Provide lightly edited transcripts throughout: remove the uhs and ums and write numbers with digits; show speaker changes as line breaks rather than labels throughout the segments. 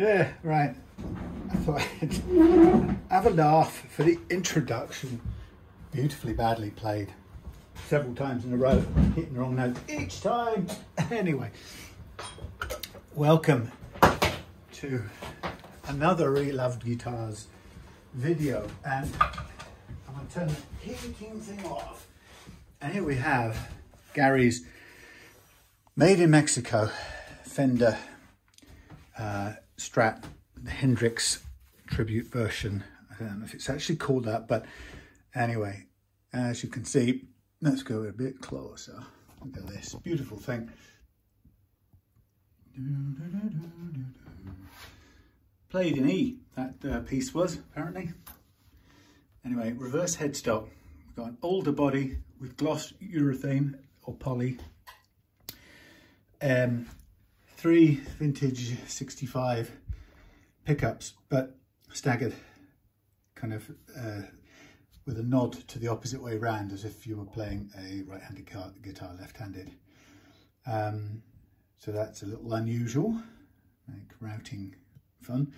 Right, I thought I'd have a laugh for the introduction. Beautifully badly played several times in a row, hitting the wrong note each time. Anyway, welcome to another Reloved Guitars video, and I'm going to turn the heating thing off. And here we have Gary's made in Mexico Fender Strat, the Hendrix tribute version. I don't know if it's actually called that, but anyway, as you can see, let's go a bit closer. Look at this beautiful thing. Played in E, that piece was, apparently. Anyway, reverse headstock. We've got an older body with gloss urethane or poly. 3 vintage 65 pickups, but staggered, kind of with a nod to the opposite way round, as if you were playing a right-handed guitar left-handed. So that's a little unusual, like routing fun.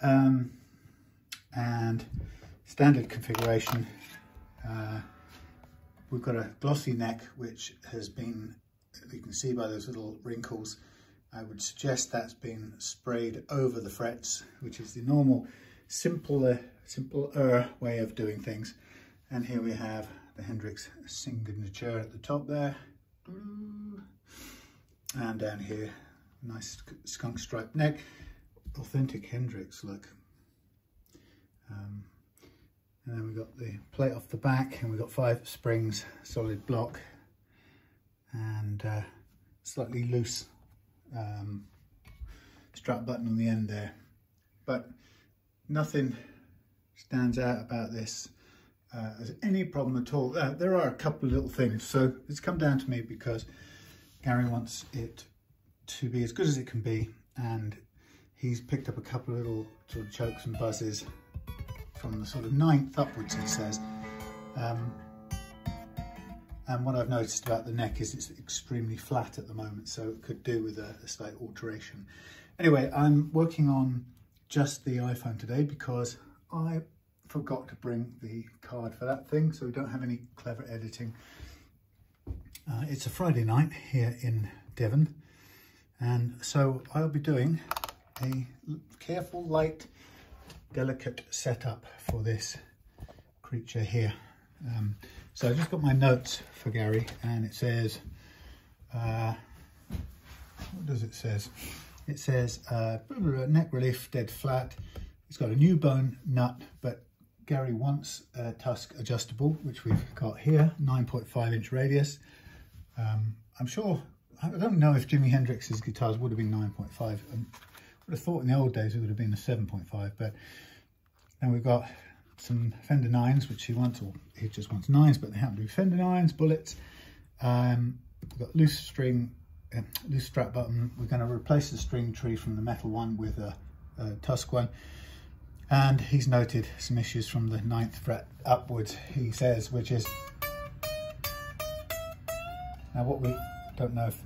And standard configuration, we've got a glossy neck, which has been, you can see by those little wrinkles, I would suggest that's been sprayed over the frets, which is the normal, simpler way of doing things. And here we have the Hendrix signature at the top there. And down here, nice skunk stripe neck, authentic Hendrix look. And then we've got the plate off the back, and we've got 5 springs, solid block, and slightly loose strap button on the end there. But nothing stands out about this as any problem at all. There are a couple of little things, so it's come down to me because Gary wants it to be as good as it can be, and he's picked up a couple of little sort of chokes and buzzes from the sort of 9th upwards, he says. And what I've noticed about the neck is it's extremely flat at the moment, so it could do with a slight alteration. Anyway, I'm working on just the iPhone today because I forgot to bring the card for that thing, so we don't have any clever editing. It's a Friday night here in Devon, and so I'll be doing a careful, light, delicate setup for this creature here. So I just got my notes for Gary, and it says, what does it says? It says neck relief dead flat. It's got a new bone nut, but Gary wants a tusk adjustable, which we've got here, 9.5 inch radius. I'm sure, I don't know if Jimi Hendrix's guitars would have been 9.5. I would have thought in the old days it would have been a 7.5, but then we've got some Fender 9s, which he wants, or he just wants 9s, but they happen to be Fender 9s, bullets. We've got loose string, loose strap button. We're going to replace the string tree from the metal one with a tusk one. And he's noted some issues from the 9th fret upwards, he says, which is, now what we don't know if,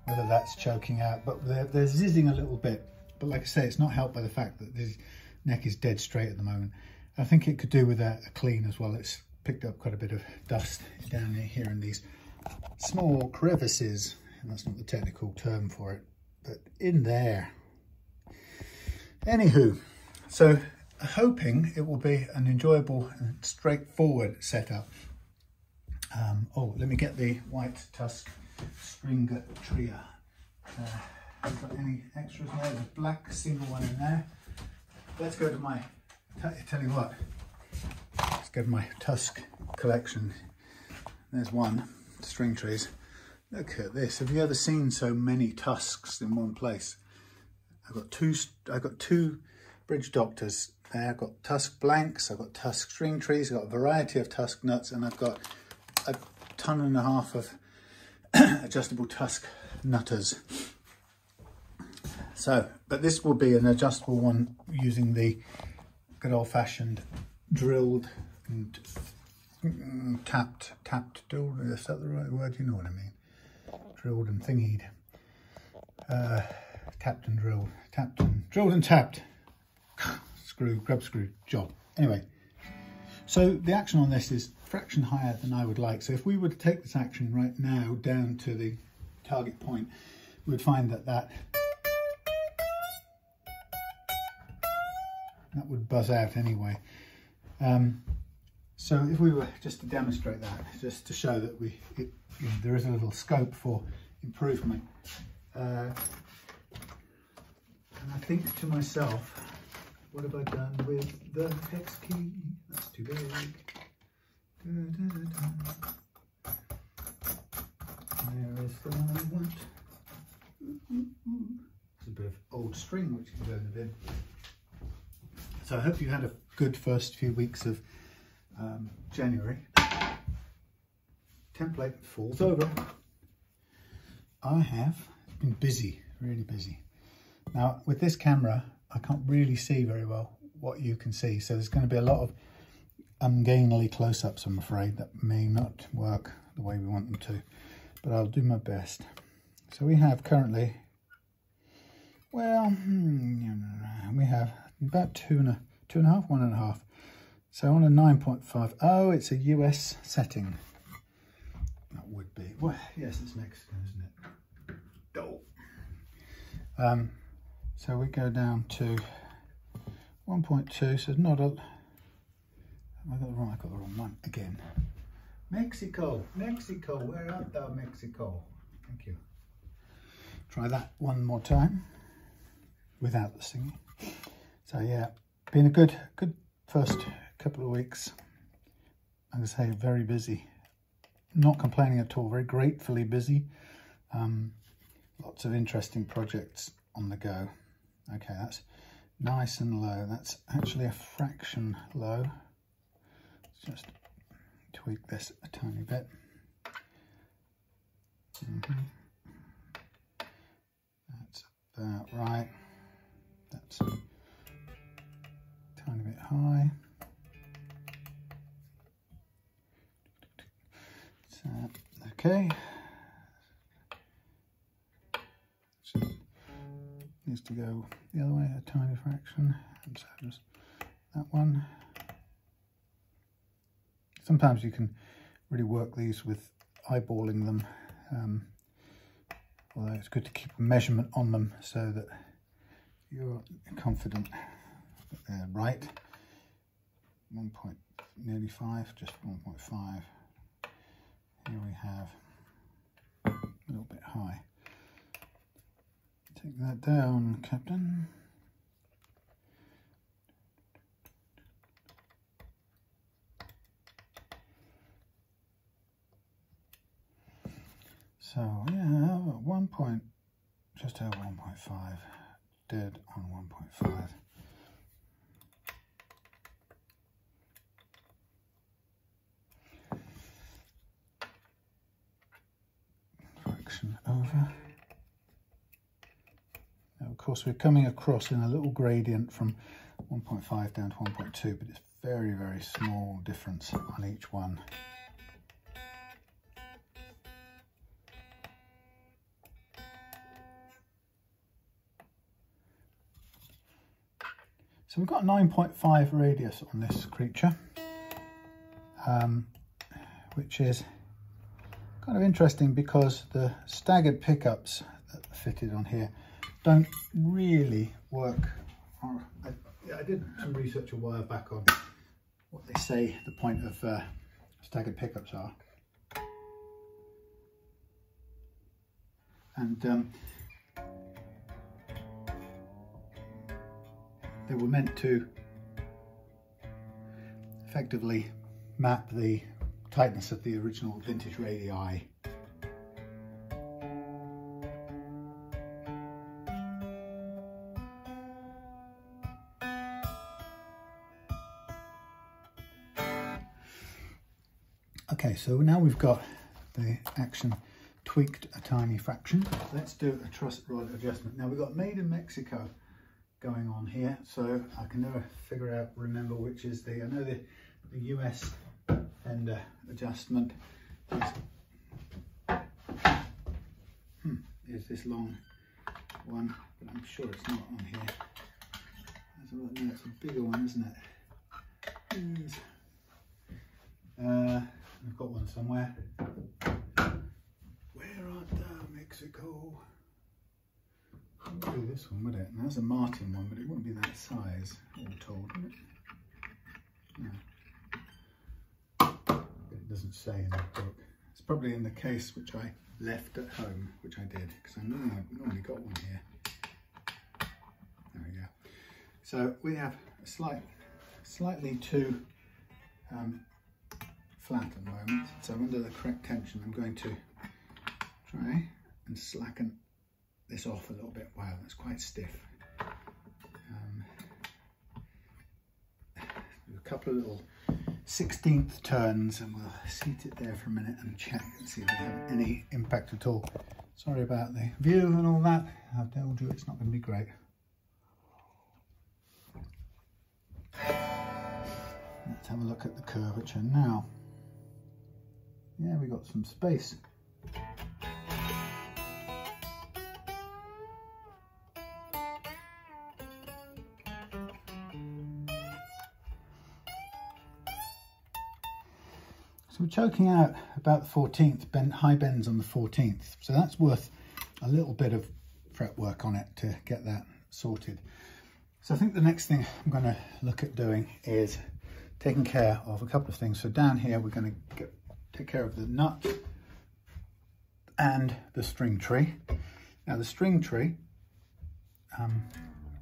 whether that's choking out, but they're zizzing a little bit. But like I say, it's not helped by the fact that this neck is dead straight at the moment. I think it could do with a clean as well. It's picked up quite a bit of dust down here in these small crevices, and that's not the technical term for it, but in there. Anywho, so hoping it will be an enjoyable and straightforward setup. Oh, let me get the white tusk string tria. Have got any extras there? There's a black single one in there. Let's go to my, tell you what, let's go to my tusk collection. There's one, string trees. Look at this. Have you ever seen so many tusks in one place? I've got two Bridge Doctors there. I've got tusk blanks, I've got tusk string trees, I've got a variety of tusk nuts, and I've got a 1.5 tons of adjustable tusk nutters. So, but this will be an adjustable one using the good old-fashioned drilled and tapped, is that the right word? You know what I mean? Drilled and thingied Tapped and drilled, drilled and tapped. Grub screw job. Anyway, so the action on this is a fraction higher than I would like. So if we were to take this action right now down to the target point, we would find that that would buzz out anyway. So if we were just to demonstrate that, just to show that there is a little scope for improvement. And I think to myself, what have I done with the hex key? That's too big. Where is the one I want? It's a bit of old string which can go in the bin. So I hope you had a good first few weeks of January. Template falls over. I have been busy, really busy. Now with this camera, I can't really see very well what you can see. So there's going to be a lot of ungainly close-ups, I'm afraid, that may not work the way we want them to, but I'll do my best. So we have currently, well, we have about 1.5. So on a 9.5, oh, it's a US setting. That would be, well, yes, it's Mexican, isn't it? Oh. So we go down to 1.2, so it's not a, I got the wrong one again. Mexico, where art thou, Mexico? Thank you. Try that one more time without the singing. So yeah, been a good first couple of weeks. I'm gonna say very busy. Not complaining at all, very gratefully busy. Lots of interesting projects on the go. Okay, that's nice and low. That's actually a fraction low. Let's just tweak this a tiny bit. That's about right. That's a tiny bit high. So, okay. So, needs to go the other way a tiny fraction, and so just that one. Sometimes you can really work these with eyeballing them, although it's good to keep a measurement on them so that you're confident that they're right. 1.5, just 1.5. Here we have a little bit high. Take that down, Captain. So yeah, just over 1.5, dead on 1.5. Fraction over. Now, of course, we're coming across in a little gradient from 1.5 down to 1.2, but it's very, very small difference on each one. So we've got a 9.5 radius on this creature, which is kind of interesting because the staggered pickups that are fitted on here don't really work. I did some research a while back on what they say the point of staggered pickups are. And they were meant to effectively map the tightness of the original vintage radii. Okay, so now we've got the action tweaked a tiny fraction. Let's do a truss rod adjustment. Now we've got made in Mexico going on here, so I can never remember which is the, I know the US Fender adjustment is this long one, but I'm sure it's not on here. No, it's a bigger one, isn't it? I've got one somewhere. Where art thou, Mexico? It wouldn't be this one, would it? And that's a Martin one, but it wouldn't be that size, all told, would it? No. It doesn't say in the book. It's probably in the case which I left at home, which I did, because I knew I'd normally got one here. There we go. So we have a slightly too flat at the moment. So under the correct tension, I'm going to try and slacken this off a little bit. Wow, that's quite stiff. Do a couple of little 16th turns and we'll seat it there for a minute and check and see if we have any impact at all. Sorry about the view and all that. I've told you it's not going to be great. Let's have a look at the curvature now. Yeah, we got some space. So we're choking out about the 14th, high bends on the 14th. So that's worth a little bit of fret work on it to get that sorted. So I think the next thing I'm going to look at doing is taking care of a couple of things. So down here we're going to take care of the nut and the string tree. Now the string tree,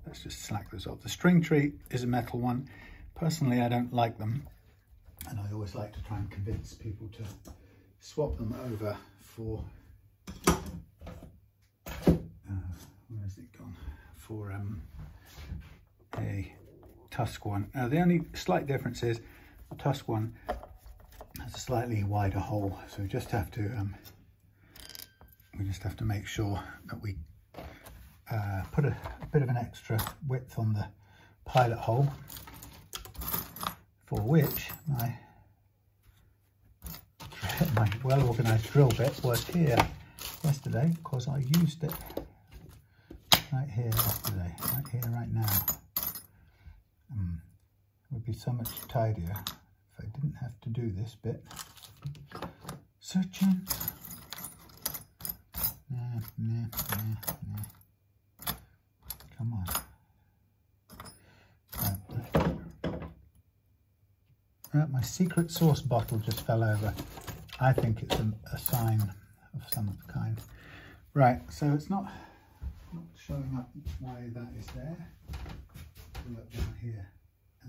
let's just slack this off. The string tree is a metal one. Personally, I don't like them, and I always like to try and convince people to swap them over for where has it gone? For a tusk one. Now the only slight difference is the tusk one has a slightly wider hole, so we just have to make sure that we put a bit of an extra width on the pilot hole, for which my well-organised drill bit was here yesterday, because I used it right here yesterday, right here, right now. It would be so much tidier if I didn't have to do this bit. Searching. Nah. Come on. Right, my secret sauce bottle just fell over. I think it's a sign of some kind. Right, so it's not showing up why that is there. Look down here. A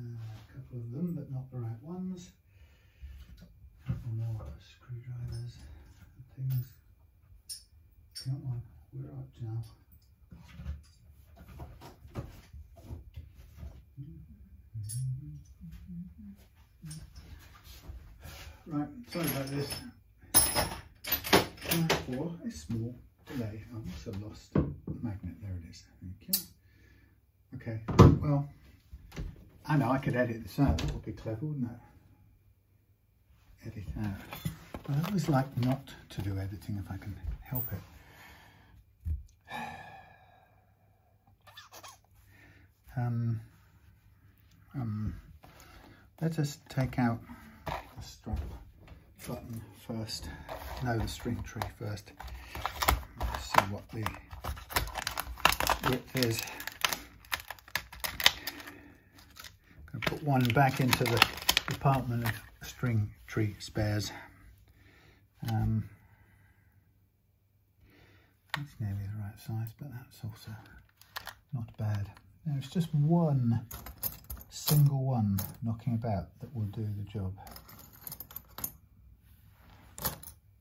couple of them, but not the right ones. A couple more screwdrivers and things. Come on, we're up now. Right, sorry about this. Time for a small delay. I've also lost the magnet. There it is. Thank you. Okay, well, I know I could edit this out. That would be clever, wouldn't it? Edit out. But I always like not to do editing if I can help it. Let us take out the strap button first. No, the string tree first. Let's see what the width is. I'm going to put one back into the department of string tree spares. That's nearly the right size, but that's also not bad. Now it's just one single one knocking about that will do the job.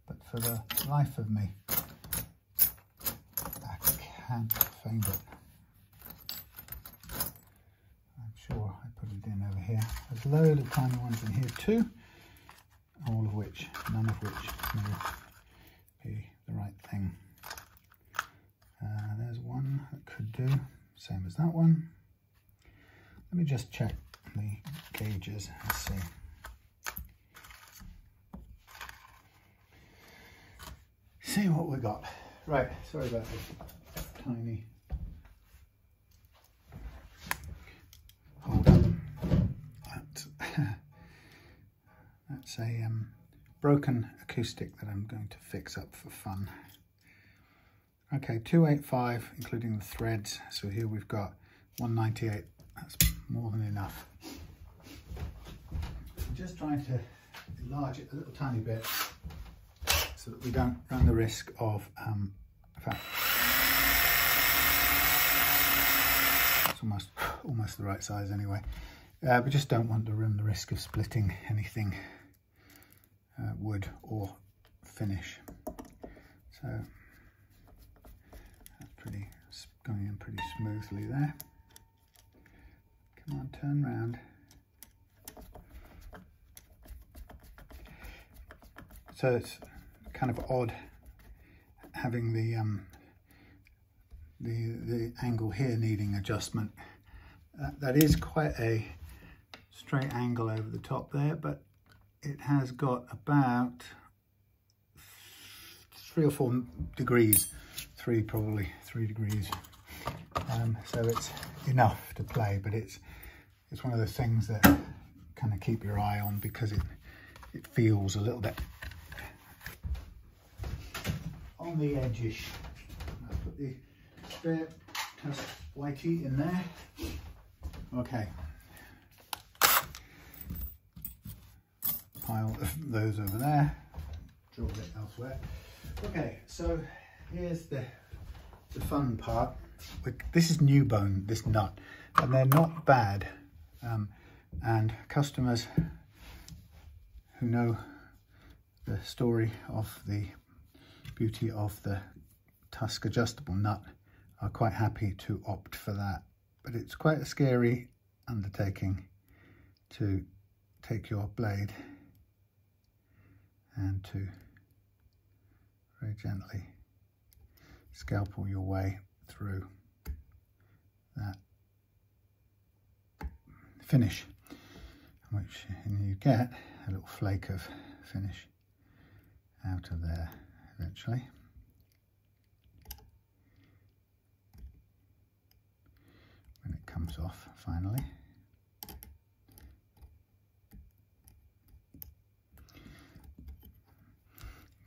But for the life of me, I can't find it. I'm sure I put it in over here. There's a load of tiny ones in here too, none of which may be the right thing. There's one that could do, same as that one. Let me just check the gauges and see. See what we got. Right, sorry about this tiny It's a broken acoustic that I'm going to fix up for fun. Okay, 285 including the threads. So here we've got 198. That's more than enough. I'm just trying to enlarge it a little tiny bit so that we don't run the risk of, in fact, it's almost the right size anyway. We just don't want to run the risk of splitting anything wood or finish. So that's going in pretty smoothly there. Come on, turn round. So it's kind of odd having the angle here needing adjustment. That is quite a straight angle over the top there, but it has got about 3 or 4 degrees, probably 3 degrees. So it's enough to play, but it's one of the things that kind of keep your eye on because it feels a little bit on the edge-ish. I'll put the spare test whitey in there. Okay. Pile of those over there. Draw it elsewhere. Okay, so here's the fun part. This is new bone, this nut, and they're not bad. And customers who know the story of the beauty of the tusk adjustable nut are quite happy to opt for that. But it's quite a scary undertaking to take your blade and to very gently scalpel your way through that finish, which you get a little flake of finish out of there eventually. When it comes off finally.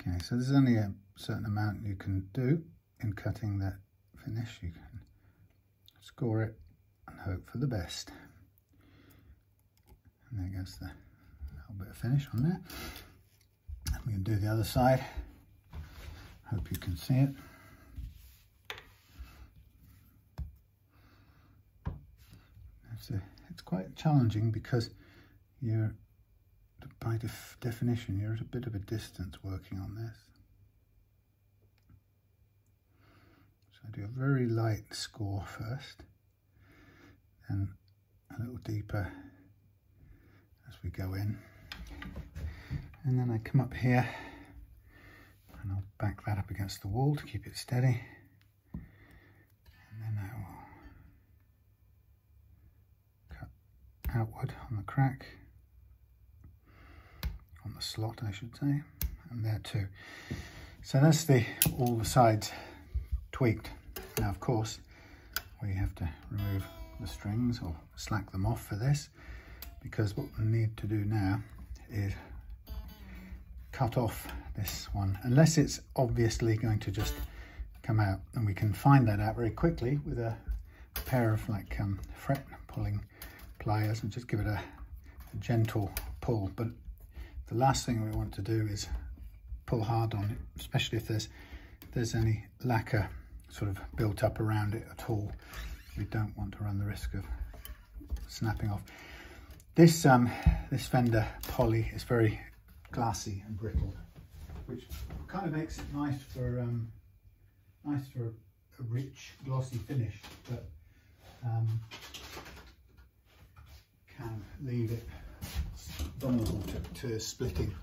Okay, so there's only a certain amount you can do in cutting that finish. You can score it and hope for the best. And there goes the little bit of finish on there. And we can do the other side. Hope you can see it. It's quite challenging because you're, by definition, you're at a bit of a distance working on this. So I do a very light score first, and a little deeper as we go in. And then I come up here and I'll back that up against the wall to keep it steady. And then I will cut outward on the crack, on the slot I should say, and there too. So that's all the sides tweaked. Now of course we have to remove the strings or slack them off for this, because what we need to do now is cut off this one, unless it's obviously going to just come out, and we can find that out very quickly with a pair of like fret pulling pliers and just give it a gentle pull. But the last thing we want to do is pull hard on it, especially if there's any lacquer sort of built up around it at all. We don't want to run the risk of snapping off. This Fender poly is very glassy and brittle, which kind of makes it nice for a rich glossy finish, but can leave it vulnerable to splitting.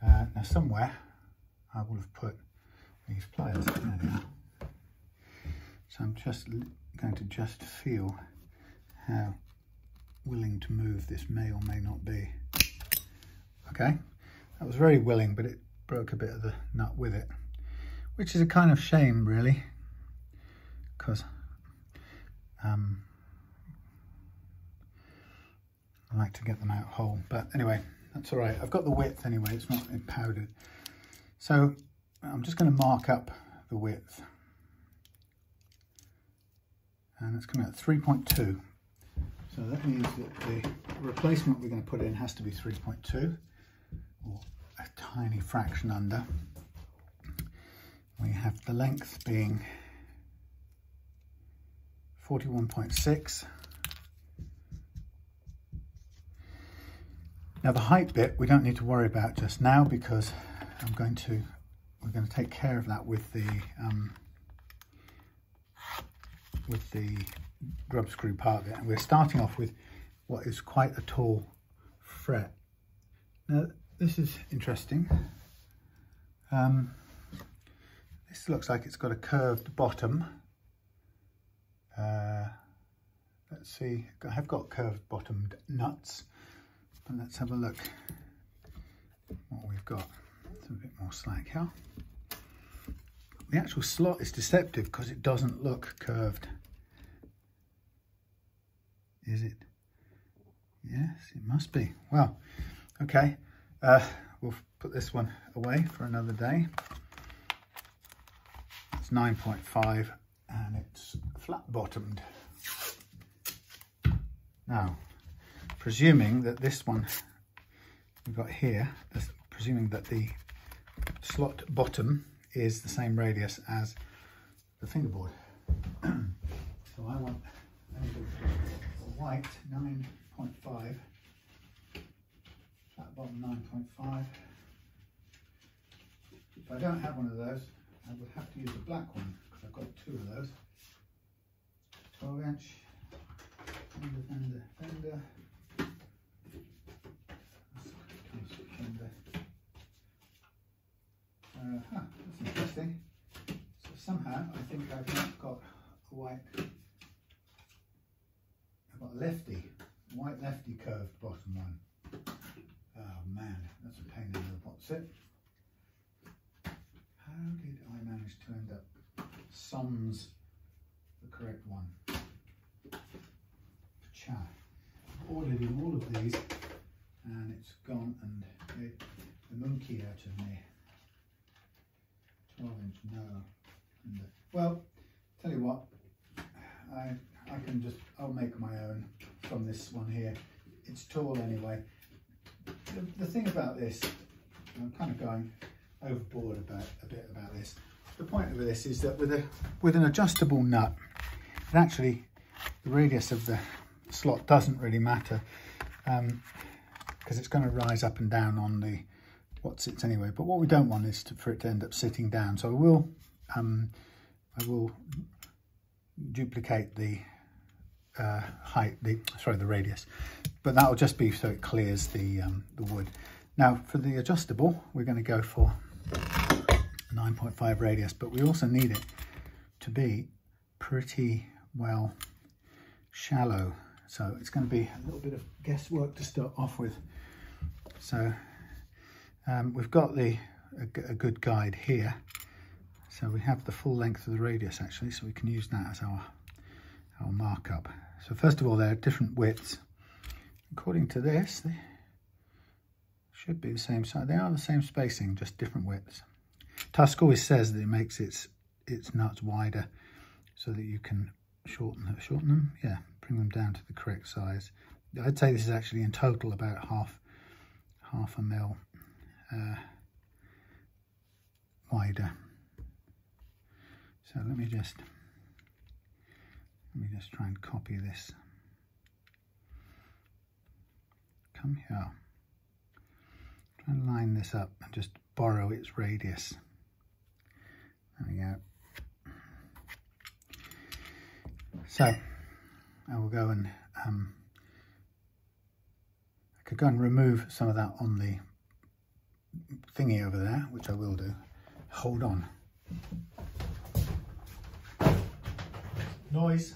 Now somewhere I will have put these pliers. There they are. So I'm just going to feel how willing to move this may or may not be. Okay, that was very willing, but it broke a bit of the nut with it, which is a kind of shame really, because I like to get them out whole. But anyway, That's all right. I've got the width anyway, it's not powdered. So I'm just going to mark up the width. And it's coming at 3.2. So that means that the replacement we're going to put in has to be 3.2, or a tiny fraction under. We have the length being 41.6. Now the height bit we don't need to worry about just now, because we're going to take care of that with the grub screw part of it. And we're starting off with what is quite a tall fret. Now this is interesting. This looks like it's got a curved bottom. Let's see, I have got curved bottomed nuts, but let's have a look what we've got. It's a bit more slack here. The actual slot is deceptive because it doesn't look curved. Is it? Yes, it must be. Well, okay, we'll put this one away for another day. It's 9.5 and it's flat bottomed. Now, presuming that this one we've got here, presuming that the slot bottom is the same radius as the fingerboard. So I want a white 9.5, flat bottom 9.5. If I don't have one of those, I would have to use a black one, because I've got two of those. 12-inch Fender. That's interesting. So somehow I think I've not got a white. I've got a white lefty curved bottom one. Oh man, that's a pain in the what's it. How did I manage to end up sans the correct one? Ordered in all of these and it's gone and hit the monkey out of me. 12-inch no. Well, tell you what, I'll make my own from this one here. It's tall anyway. The thing about this, I'm kind of going overboard a bit about this. The point of this is that with an adjustable nut, it actually, the radius of the slot doesn't really matter, because it's going to rise up and down on the what sits anyway. But what we don't want is for it to end up sitting down. So I will duplicate the the radius, but that will just be so it clears the wood. Now for the adjustable, we're going to go for 9.5 radius, but we also need it to be pretty well shallow. So it's going to be a little bit of guesswork to start off with. So we've got a good guide here. So we have the full length of the radius actually, so we can use that as our markup. So first of all, there are different widths. According to this, they should be the same size. They are the same spacing, just different widths. Tusk always says that it makes its nuts wider so that you can shorten them, yeah, bring them down to the correct size. I'd say this is actually in total about half a mil wider. So let me just try and copy this. Come here. Try and line this up and just borrow its radius. There we go. So I will go and I could go and remove some of that on the thingy over there, which I will do. Hold on. Noise.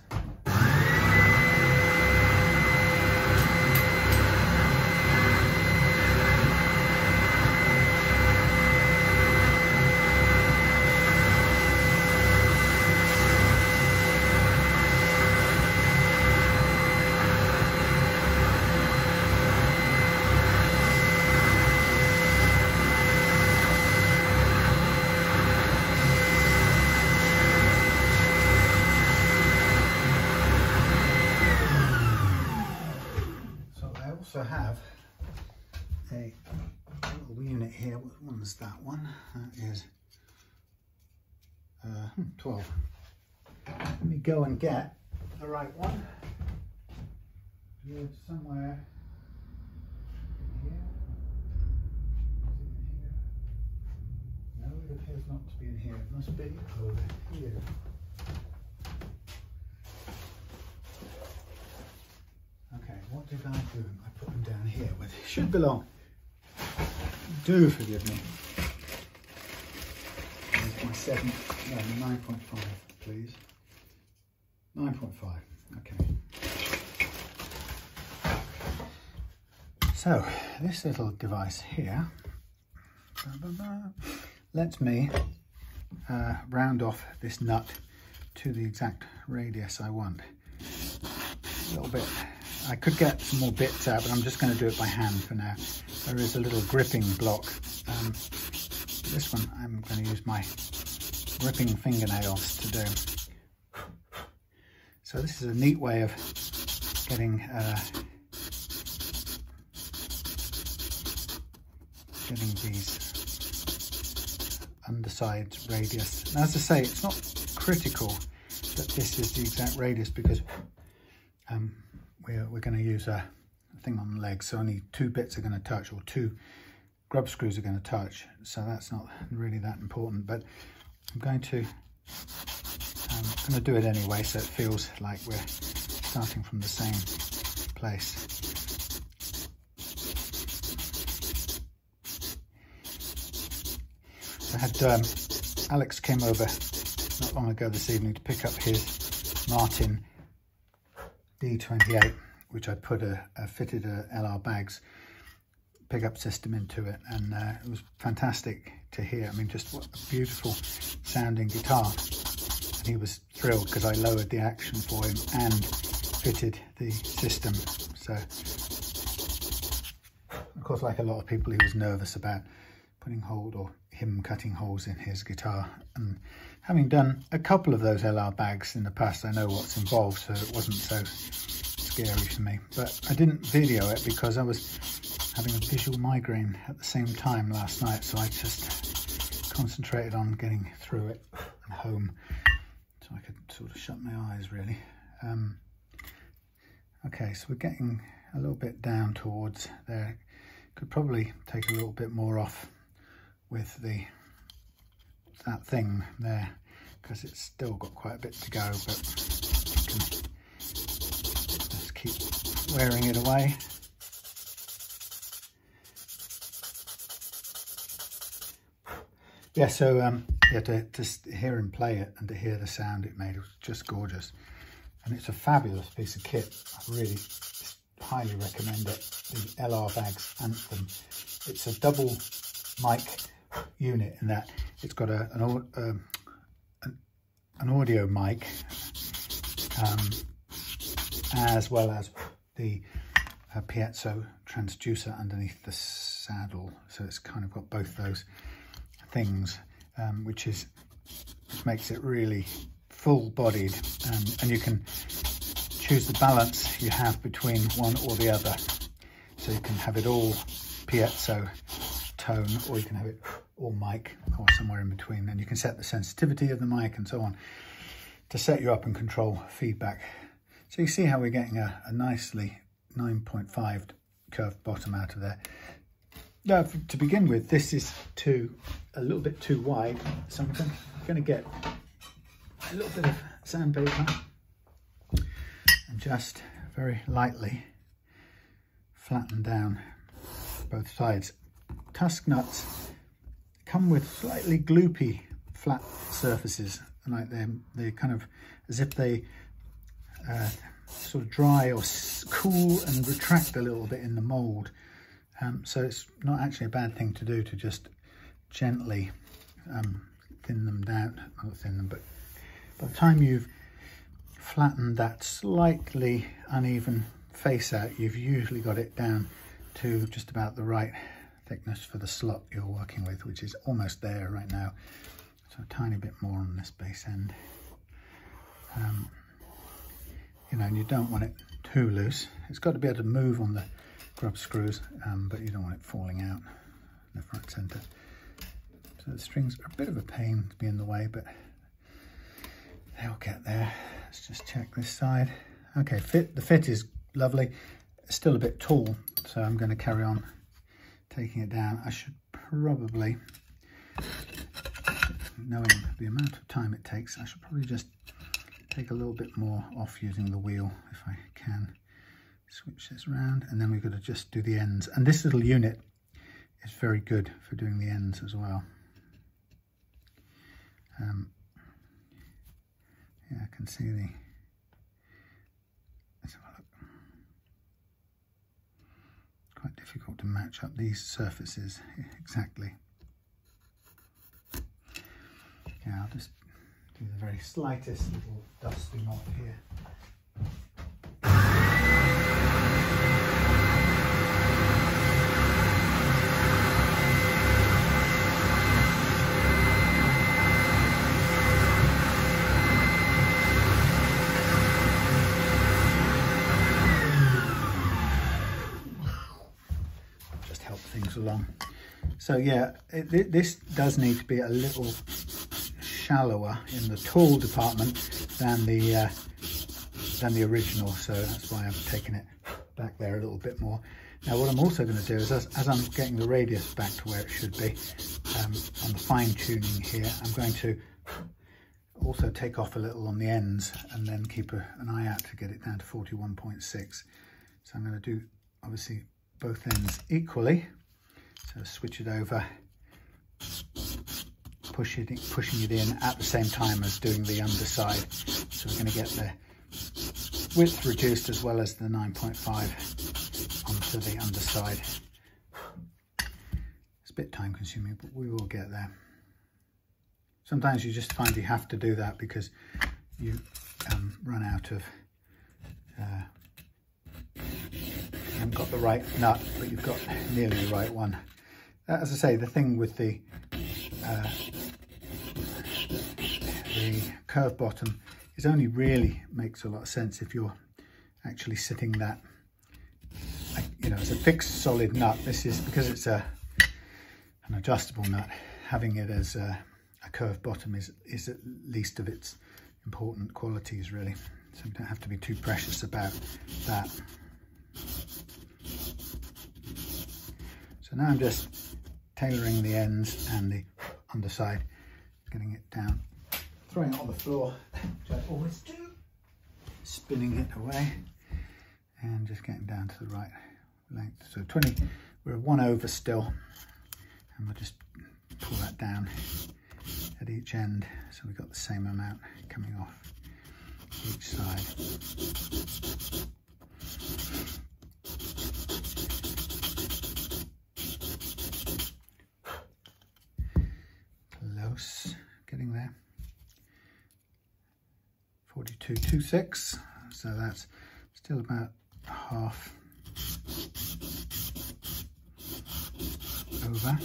also have a little unit here. What one's that one? That is 12. Let me go and get the right one. It's somewhere here. Is it in here? No, it appears not to be in here. It must be over here. Okay, what did I do? I put them down here where they should belong. Do forgive me. Here's my 7, no, 9.5, please. 9.5, okay. So, this little device here lets me round off this nut to the exact radius I want. A little bit. I could get some more bits out, but I'm just going to do it by hand for now. There is a little gripping block. This one I'm going to use my gripping fingernails to do. So this is a neat way of getting these undersides radius. Now, as I say, it's not critical that this is the exact radius because we're going to use a thing on the leg, so only 2 bits are going to touch, or 2 grub screws are going to touch, so that's not really that important. But I'm going to do it anyway, so it feels like we're starting from the same place. I had Alex came over not long ago this evening to pick up his Martin D28, which I put fitted a LR Bags pickup system into it, and it was fantastic to hear. I mean, just what a beautiful sounding guitar. And he was thrilled because I lowered the action for him and fitted the system. So, of course, like a lot of people, he was nervous about putting him cutting holes in his guitar. And having done a couple of those LR Bags in the past, I know what's involved, so it wasn't so scary for me. But I didn't video it because I was having a visual migraine at the same time last night, so I just concentrated on getting through it and home so I could sort of shut my eyes, really. Okay, so we're getting a little bit down towards there. Could probably take a little bit more off with that thing there, because it's still got quite a bit to go, but I can just keep wearing it away. Yeah, so yeah, to hear him play it and to hear the sound it made, it was just gorgeous. And it's a fabulous piece of kit. I really highly recommend it. The LR Bags Anthem. It's a double mic unit in that it's got an audio mic as well as the piezo transducer underneath the saddle. So it's kind of got both those things, which makes it really full-bodied, and you can choose the balance you have between one or the other. So you can have it all piezo tone, or you can have it all mic, or somewhere in between. And you can set the sensitivity of the mic and so on to set you up and control feedback. So you see how we're getting a nicely 9.5 curved bottom out of there. Now, to begin with, this is a little bit too wide, so I'm going to get a little bit of sandpaper and just very lightly flatten down both sides. Tusk nuts come with slightly gloopy flat surfaces, like they're kind of as if they sort of dry or cool and retract a little bit in the mold. So it's not actually a bad thing to do, to just gently thin them down, not thin them, but by the time you've flattened that slightly uneven face out, you've usually got it down to just about the right thickness for the slot you're working with, which is almost there right now. So a tiny bit more on this base end. You know, and you don't want it too loose. It's got to be able to move on the grub screws, but you don't want it falling out left, right, centre. So the strings are a bit of a pain to be in the way, but they'll get there. Let's just check this side. Okay, the fit is lovely. It's still a bit tall, so I'm going to carry on taking it down. I should probably, knowing the amount of time it takes, I should probably just take a little bit more off using the wheel if I can. Switch this around, and then we've got to just do the ends. And this little unit is very good for doing the ends as well. Yeah, I can see the, let's have a look. Quite difficult to match up these surfaces exactly. Yeah, I'll just do the very slightest little dusting off here. Along. So yeah, this does need to be a little shallower in the tool department than the original, so that's why I've taken it back there a little bit more. Now what I'm also going to do is, as I'm getting the radius back to where it should be, on the fine tuning here, I'm going to also take off a little on the ends and then keep an eye out to get it down to 41.6. So I'm going to do obviously both ends equally. So switch it over, pushing it in at the same time as doing the underside. So we're going to get the width reduced as well as the 9.5 onto the underside. It's a bit time consuming, but we will get there. Sometimes you just find you have to do that because you run out of, you haven't got the right nut, but you've got nearly the right one. As I say, the thing with the curved bottom is only really makes a lot of sense if you're actually sitting that, you know, as a fixed solid nut. This is because it's an adjustable nut. Having it as a curved bottom is at least of its important qualities, really. So you don't have to be too precious about that. So now I'm just tailoring the ends and the underside, getting it down, throwing it on the floor, which I always do, spinning it away, and just getting down to the right length. So 20, we're 1 over still, and we'll just pull that down at each end, so we've got the same amount coming off each side. Close, getting there. 42.26, so that's still about half over.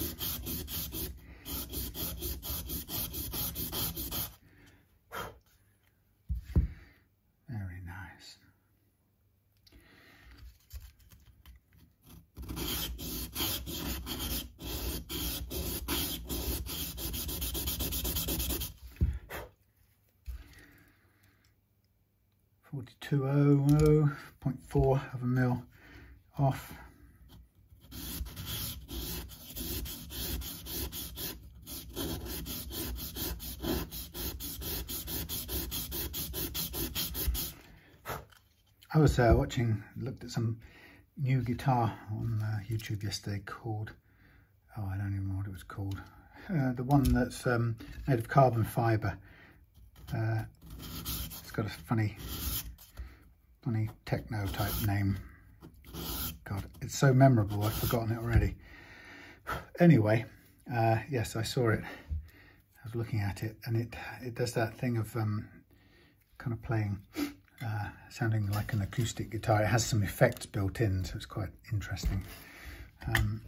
Very nice. .4 of a mil off. I was looked at some new guitar on YouTube yesterday called, oh, I don't even know what it was called. The one that's made of carbon fibre. It's got a funny techno type name. God, it's so memorable, I've forgotten it already. Anyway, yes, I saw it. I was looking at it, and it does that thing of kind of playing, sounding like an acoustic guitar. It has some effects built in, so it's quite interesting. I'm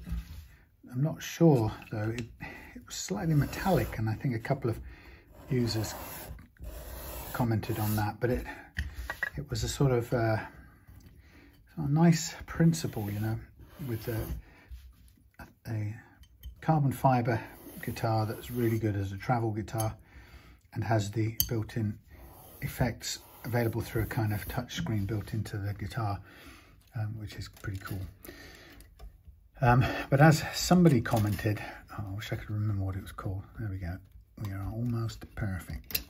not sure though, it was slightly metallic, and I think a couple of users commented on that, but it was a sort of So a nice principle, you know, with a carbon fiber guitar that's really good as a travel guitar and has the built-in effects available through a kind of touch screen built into the guitar, which is pretty cool. But as somebody commented, oh, I wish I could remember what it was called. There we go. We are almost perfect.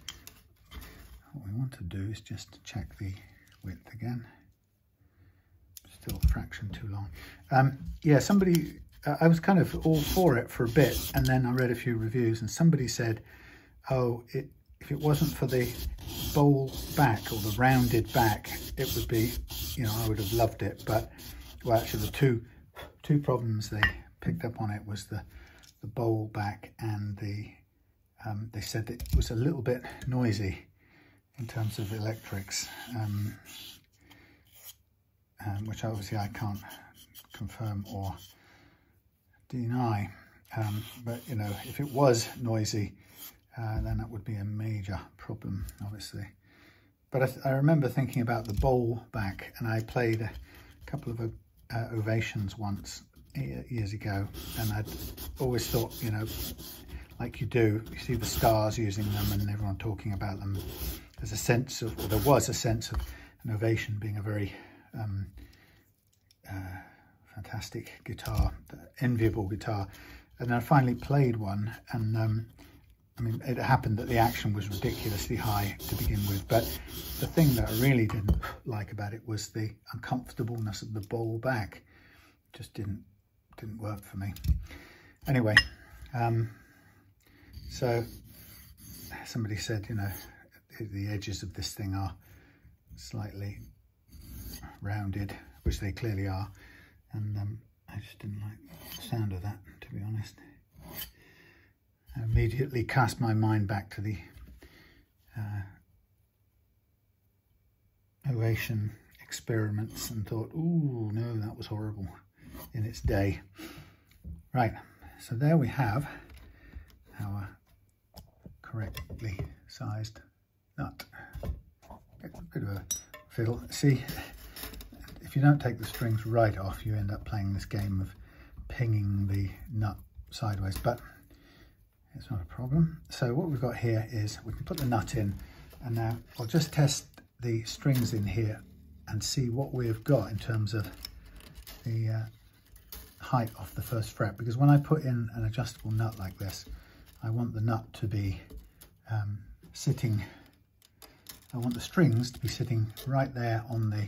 What we want to do is just check the width again. Still a fraction too long. Yeah, somebody, I was kind of all for it for a bit, and then I read a few reviews and somebody said, oh, if it wasn't for the bowl back or the rounded back, it would be, you know, I would have loved it. But, well, actually the two problems they picked up on it was the bowl back and they said that it was a little bit noisy in terms of electrics, which obviously I can't confirm or deny. But, you know, if it was noisy, then that would be a major problem, obviously. But I remember thinking about the bowl back, and I played a couple of ovations once years ago, and I'd always thought, you know, like you do, you see the stars using them and everyone talking about them. There's a sense of, or there was a sense of an ovation being a very fantastic guitar, enviable guitar. And I finally played one, and I mean, it happened that the action was ridiculously high to begin with, but the thing that I really didn't like about it was the uncomfortableness of the bowl back. It just didn't work for me. Anyway, so somebody said, you know, the edges of this thing are slightly rounded, which they clearly are, and I just didn't like the sound of that, to be honest. I immediately cast my mind back to the Ovation experiments and thought, ooh, no, that was horrible in its day. Right, so there we have our correctly sized nut. A bit of a fiddle. See, if you don't take the strings right off, you end up playing this game of pinging the nut sideways, but it's not a problem. So what we've got here is we can put the nut in, and now I'll just test the strings in here and see what we've got in terms of the height off the first fret, because when I put in an adjustable nut like this, I want the nut to be sitting, I want the strings to be sitting right there on the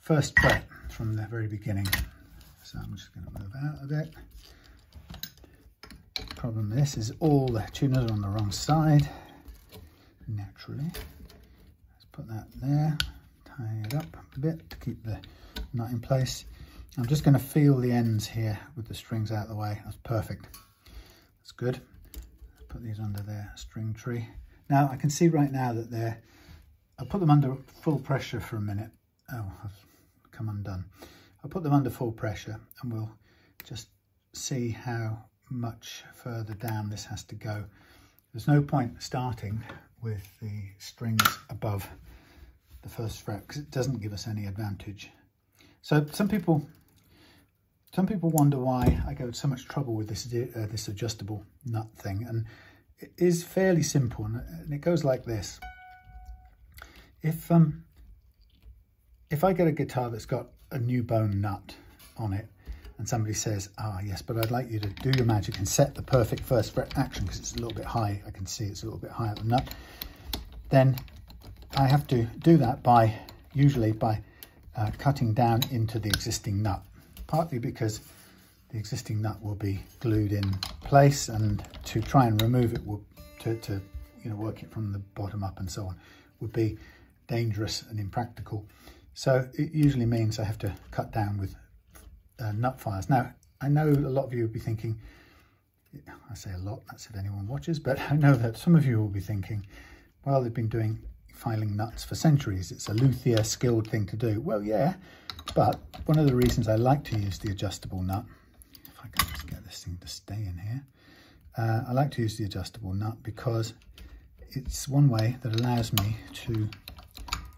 first fret from the very beginning. So I'm just going to move out a bit. Problem this is all the tuners are on the wrong side, naturally. Let's put that there, tie it up a bit to keep the nut in place. I'm just going to feel the ends here with the strings out of the way. That's perfect. That's good. Put these under their string tree. Now I can see right now that they're, I'll put them under full pressure for a minute. Oh, I've come undone. I'll put them under full pressure and we'll just see how much further down this has to go. There's no point starting with the strings above the first fret because it doesn't give us any advantage. So some people wonder why I go to so much trouble with this this adjustable nut thing, and it is fairly simple, and it goes like this. If I get a guitar that's got a new bone nut on it, and somebody says, yes, but I'd like you to do your magic and set the perfect first fret action because it's a little bit high, I can see it's a little bit high at the nut, then I have to do that usually by cutting down into the existing nut, partly because the existing nut will be glued in place, and to try and remove it will, to work it from the bottom up and so on, would be dangerous and impractical. So it usually means I have to cut down with nut files. Now, I know a lot of you will be thinking, I say a lot, that's if anyone watches, but I know that some of you will be thinking, well, they've been filing nuts for centuries. It's a luthier skilled thing to do. Well, yeah, but one of the reasons I like to use the adjustable nut, if I can just get this thing to stay in here, I like to use the adjustable nut because it's one way that allows me to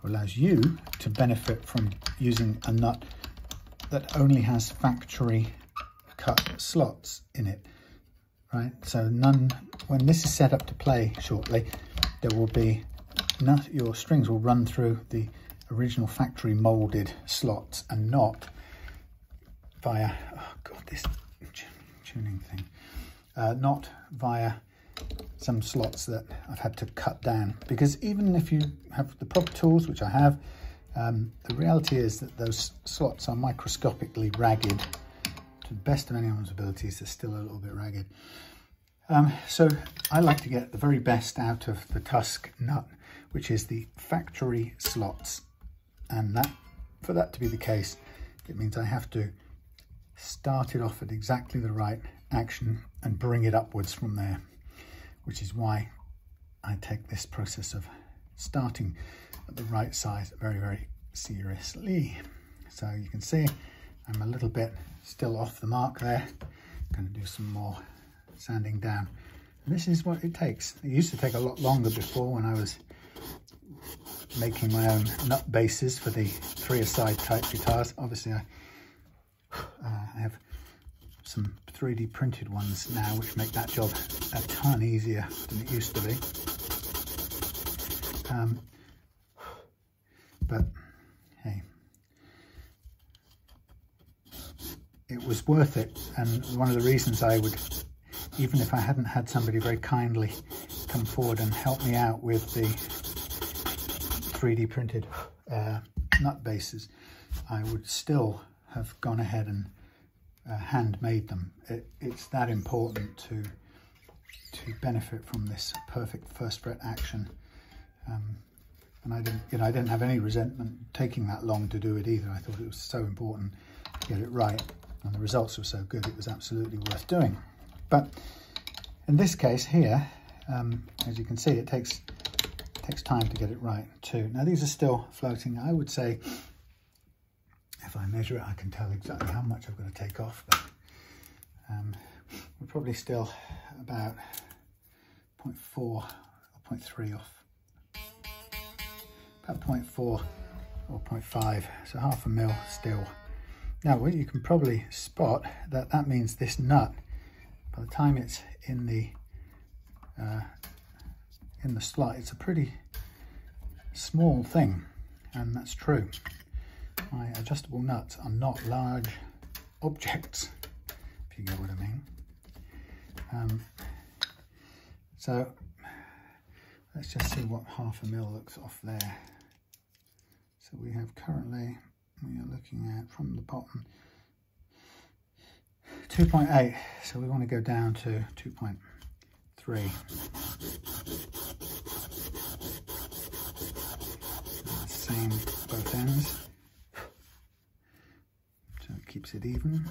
allows you to benefit from using a nut that only has factory cut slots in it, right? So when this is set up to play shortly, there will be your strings will run through the original factory molded slots and not via, oh God, this tuning thing, not via some slots that I've had to cut down. Because even if you have the proper tools, which I have, the reality is that those slots are microscopically ragged. To the best of anyone's abilities, they're still a little bit ragged. So I like to get the very best out of the Tusk nut, which is the factory slots. And for that to be the case, it means I have to start it off at exactly the right action and bring it upwards from there, which is why I take this process of starting at the right size very, very seriously. So you can see I'm a little bit still off the mark there. I'm going to do some more sanding down. And this is what it takes. It used to take a lot longer before, when I was making my own nut bases for the 3-a-side type guitars. Obviously I have some 3D printed ones now, which make that job a ton easier than it used to be. But hey, it was worth it. And one of the reasons I would, even if I hadn't had somebody very kindly come forward and help me out with the 3D printed nut bases, I would still have gone ahead and handmade them. It's that important to benefit from this perfect first fret action. And I didn't have any resentment taking that long to do it either. I thought it was so important to get it right, and the results were so good, it was absolutely worth doing. But in this case here, as you can see, it takes time to get it right too. Now these are still floating. I would say, if I measure it, I can tell exactly how much I've got to take off, but we're probably still about 0.4 or 0.3 off. About 0.4 or 0.5, so half a mil still. Now what you can probably spot, that means this nut, by the time it's in the slot, it's a pretty small thing, and that's true. My adjustable nuts are not large objects, if you get what I mean. So let's just see what half a mil looks off there. So we are looking at, from the bottom, 2.8. So we want to go down to 2.3. Same both ends. So it keeps it even.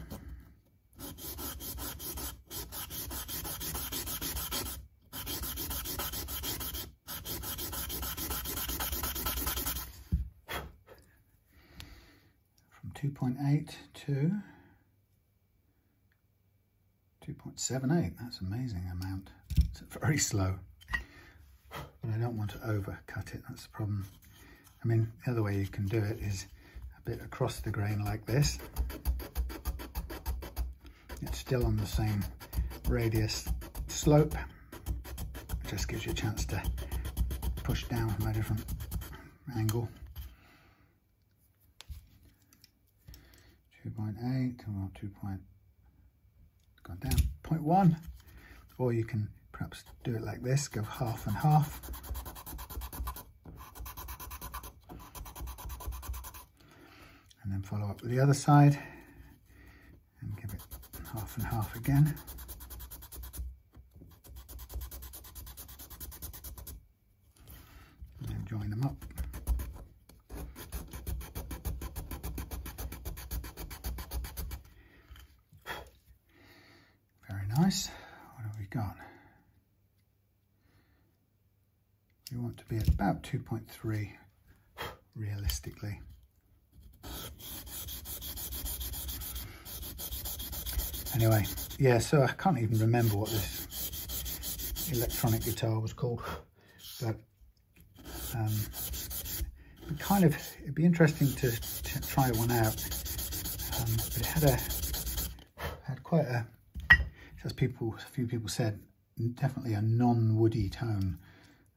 From 2.8 to 2.78, that's an amazing amount. It's very slow, but I don't want to overcut it, that's the problem. I mean, the other way you can do it is a bit across the grain like this. It's still on the same radius slope. It just gives you a chance to push down from a different angle. 2.8 or 2. Gone down 0.1, or you can perhaps do it like this, go half and half. And then follow up with the other side and give it half and half again. And then join them up. Very nice. What have we got? We want to be at about 2.3 realistically. Anyway, yeah, so I can't even remember what electronic guitar was called, but it'd be interesting to try one out. But it had quite a, as a few people said, definitely a non-woody tone.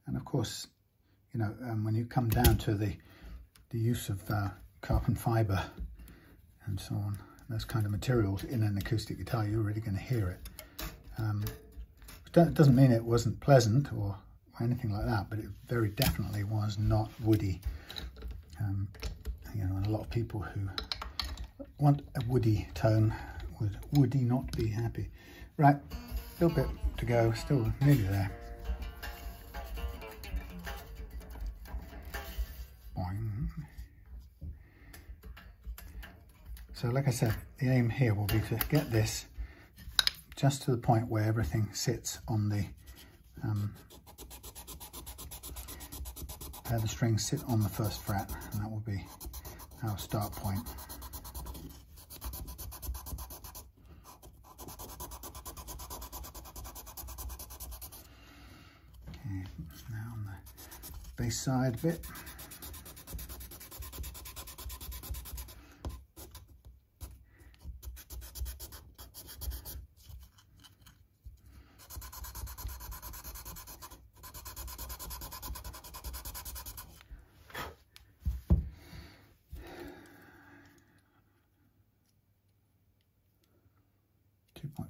And of course, you know, when you come down to the use of carbon fiber and so on, those kind of materials in an acoustic guitar, you're really going to hear it. That doesn't mean it wasn't pleasant or anything like that, but it very definitely was not woody. You know, and a lot of people who want a woody tone would not be happy. Right, a little bit to go, still nearly there. Boing. So like I said, the aim here will be to get this just to the point where everything sits on the strings sit on the first fret, and that will be our start point. Okay, now on the bass side bit.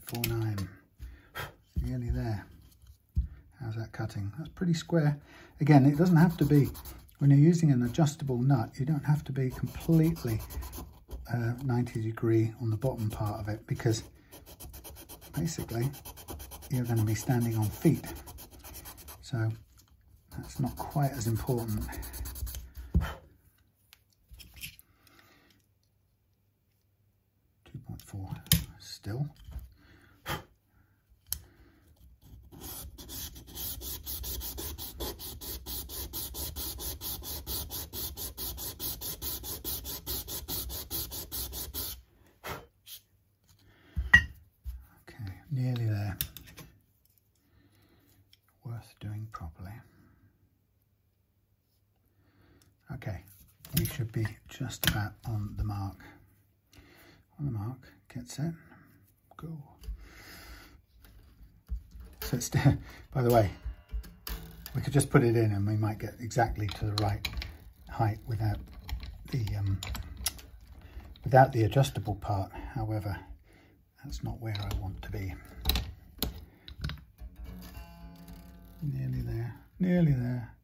.49, nearly there. How's that cutting? That's pretty square. Again, it doesn't have to be, when you're using an adjustable nut, you don't have to be completely 90 degree on the bottom part of it, because basically you're going to be standing on feet, so that's not quite as important. 2.4 still. Nearly there. Worth doing properly. Okay, we should be just about on the mark. On the mark, get set, go. So it's, by the way, we could just put it in and we might get exactly to the right height without the adjustable part. However, that's not where I want to be. Nearly there, nearly there.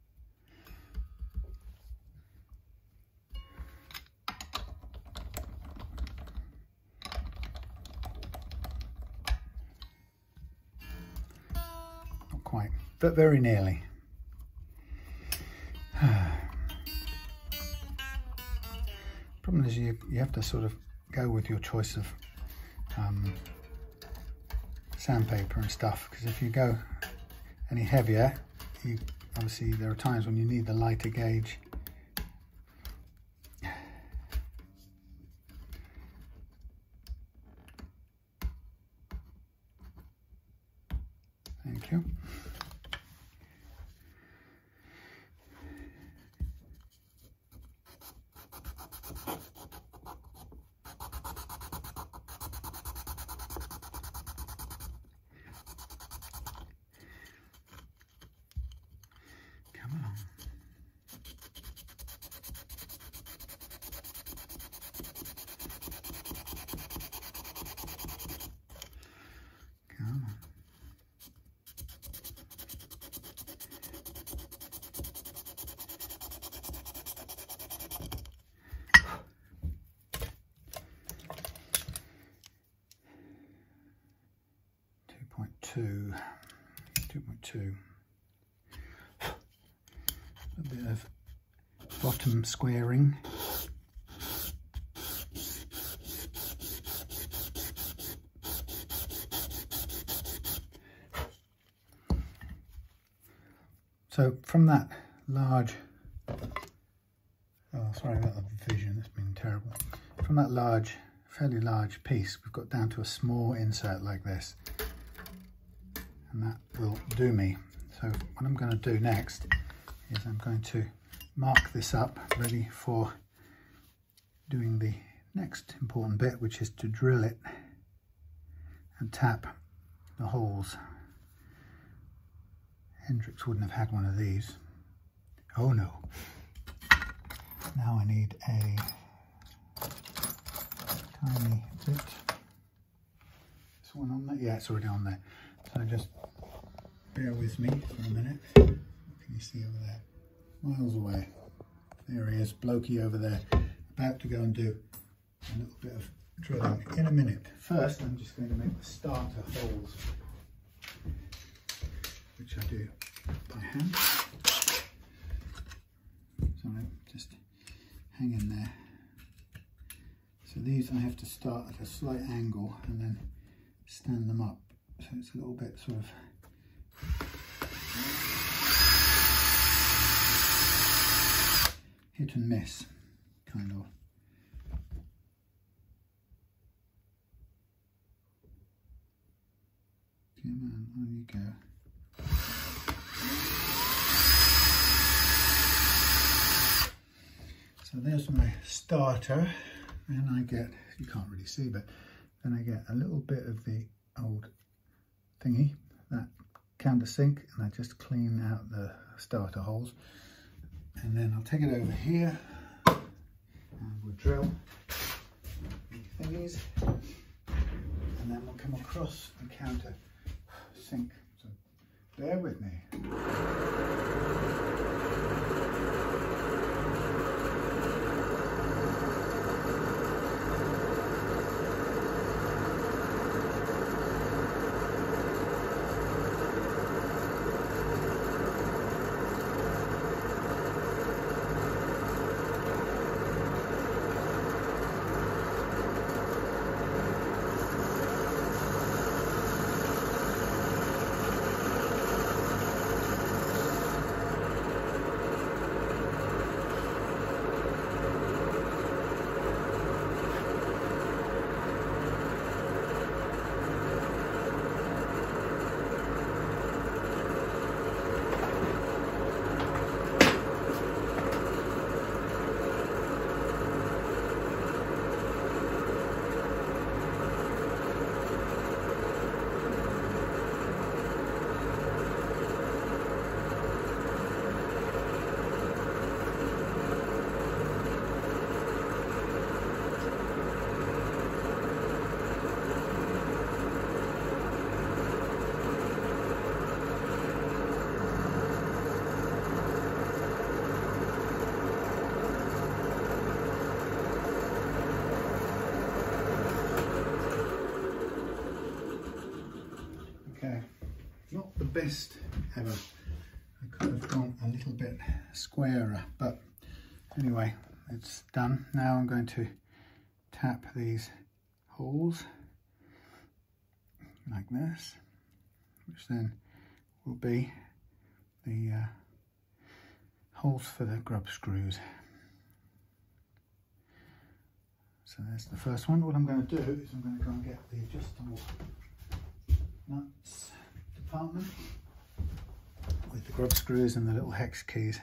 Not quite, but very nearly. Problem is you have to sort of go with your choice of sandpaper and stuff, because if you go any heavier, obviously there are times when you need the lighter gauge. Thank you. Two point two. A bit of bottom squaring. So from that large, sorry about the vision, it's been terrible. From that large, fairly large piece, we've got down to a small insert like this. And that will do me. So what I'm going to do next is I'm going to mark this up, ready for doing the next important bit, which is to drill it and tap the holes. Hendrix wouldn't have had one of these. Oh no. Now I need a tiny bit. Is one on there? Yeah, it's already on there. So just bear with me for a minute. What can you see over there? Miles away. There he is, blokey over there, about to go and do a little bit of drilling in a minute. First, I'm just going to make the starter holes, which I do by hand. Sorry, just hang in there. So these I have to start at a slight angle and then stand them up. So it's a little bit sort of hit and miss, kind of. Come on you go. So there's my starter, and I get, you can't really see, but then I get a little bit of the old thingy, that countersink, and I just clean out the starter holes. And then I'll take it over here and we'll drill the thingies, and then we'll come across the counter sink. So bear with me. Not the best ever. I could have gone a little bit squarer, but anyway, it's done. Now I'm going to tap these holes like this, which then will be the holes for the grub screws. So there's the first one. What I'm going to do is I'm going to go and get the adjustable nuts department with the grub screws and the little hex keys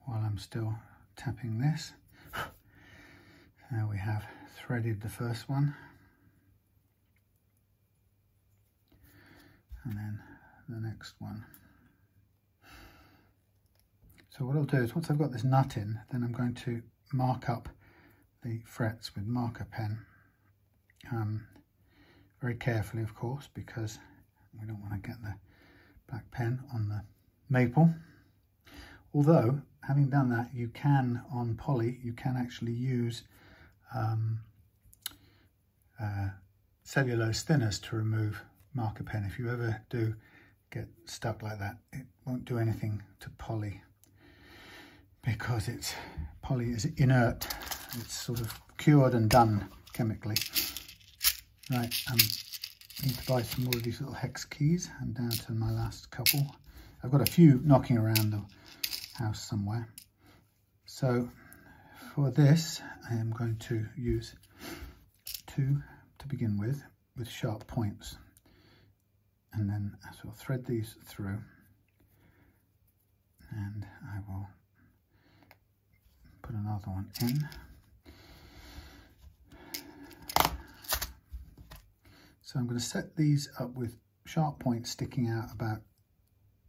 while I'm still tapping this. Now we have threaded the first one, and then the next one. So what I'll do is once I've got this nut in, then I'm going to mark up the frets with marker pen, very carefully of course, because we don't want to get the black pen on the maple. Although, having done that, you can, on poly, you can actually use cellulose thinners to remove marker pen. If you ever do get stuck like that, it won't do anything to poly, because poly is inert. It's sort of cured and done chemically. Right, need to buy some more of these little hex keys. I'm down to my last couple. I've got a few knocking around the house somewhere. So for this, I am going to use two to begin with sharp points. And then I sort of thread these through, and I will put another one in. So I'm going to set these up with sharp points sticking out about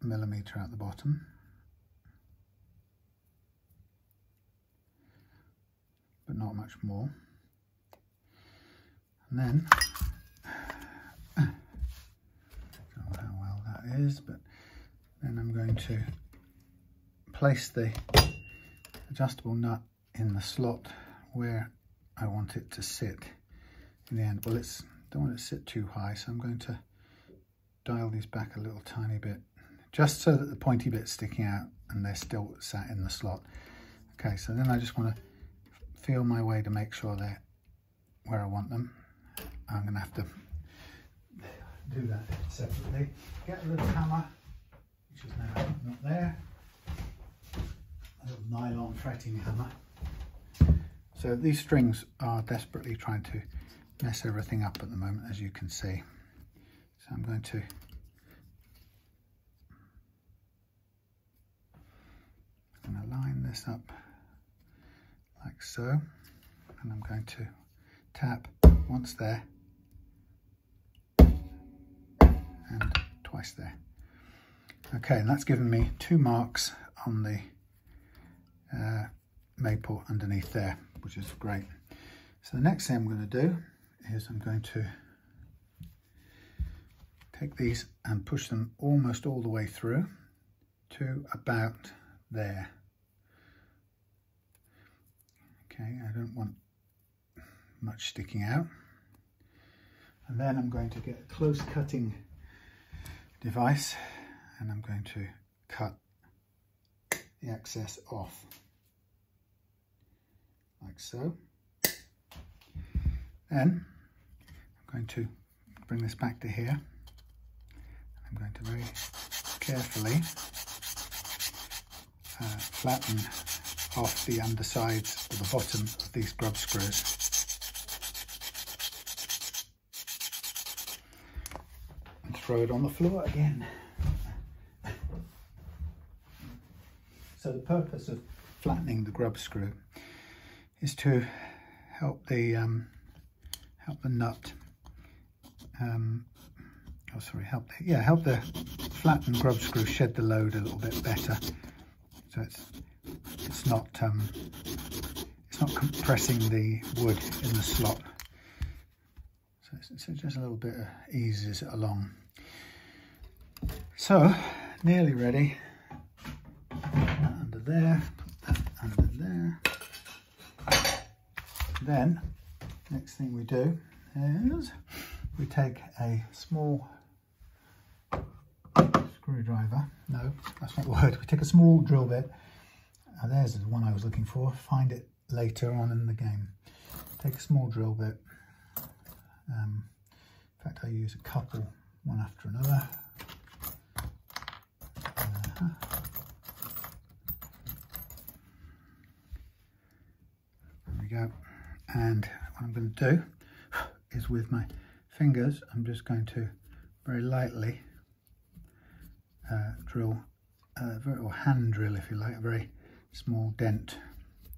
a millimetre at the bottom. But not much more. And then, I don't know how well that is, but then I'm going to place the adjustable nut in the slot where I want it to sit in the end. Well, don't want it to sit too high, so I'm going to dial these back a little tiny bit, just so that the pointy bit's sticking out and they're still sat in the slot. Okay, so then I just want to feel my way to make sure they're where I want them. I'm going to have to do that separately. Get a little hammer, which is now not there. A little nylon fretting hammer. So these strings are desperately trying to mess everything up at the moment, as you can see. So I'm going to line this up like so, and I'm going to tap once there and twice there. Okay, and that's given me 2 marks on the maple underneath there, which is great. So the next thing I'm going to do is I'm going to take these and push them almost all the way through to about there. Okay, I don't want much sticking out. And then I'm going to get a close cutting device and I'm going to cut the excess off, like so. Then I'm going to bring this back to here. I'm going to very carefully flatten off the undersides or the bottom of these grub screws. And throw it on the floor again. So the purpose of flattening the grub screw is to help the nut, help the flattened grub screw shed the load a little bit better. So it's not compressing the wood in the slot. So it's just a little bit eases it along. So nearly ready. Put that under there. Put that under there. Then next thing we do is we take a small screwdriver. No, that's not the word. We take a small drill bit. There's the one I was looking for. Find it later on in the game. Take a small drill bit. In fact, I use a couple, one after another. There we go. And what I'm going to do is with my fingers, I'm just going to very lightly drill, or hand drill if you like, a very small dent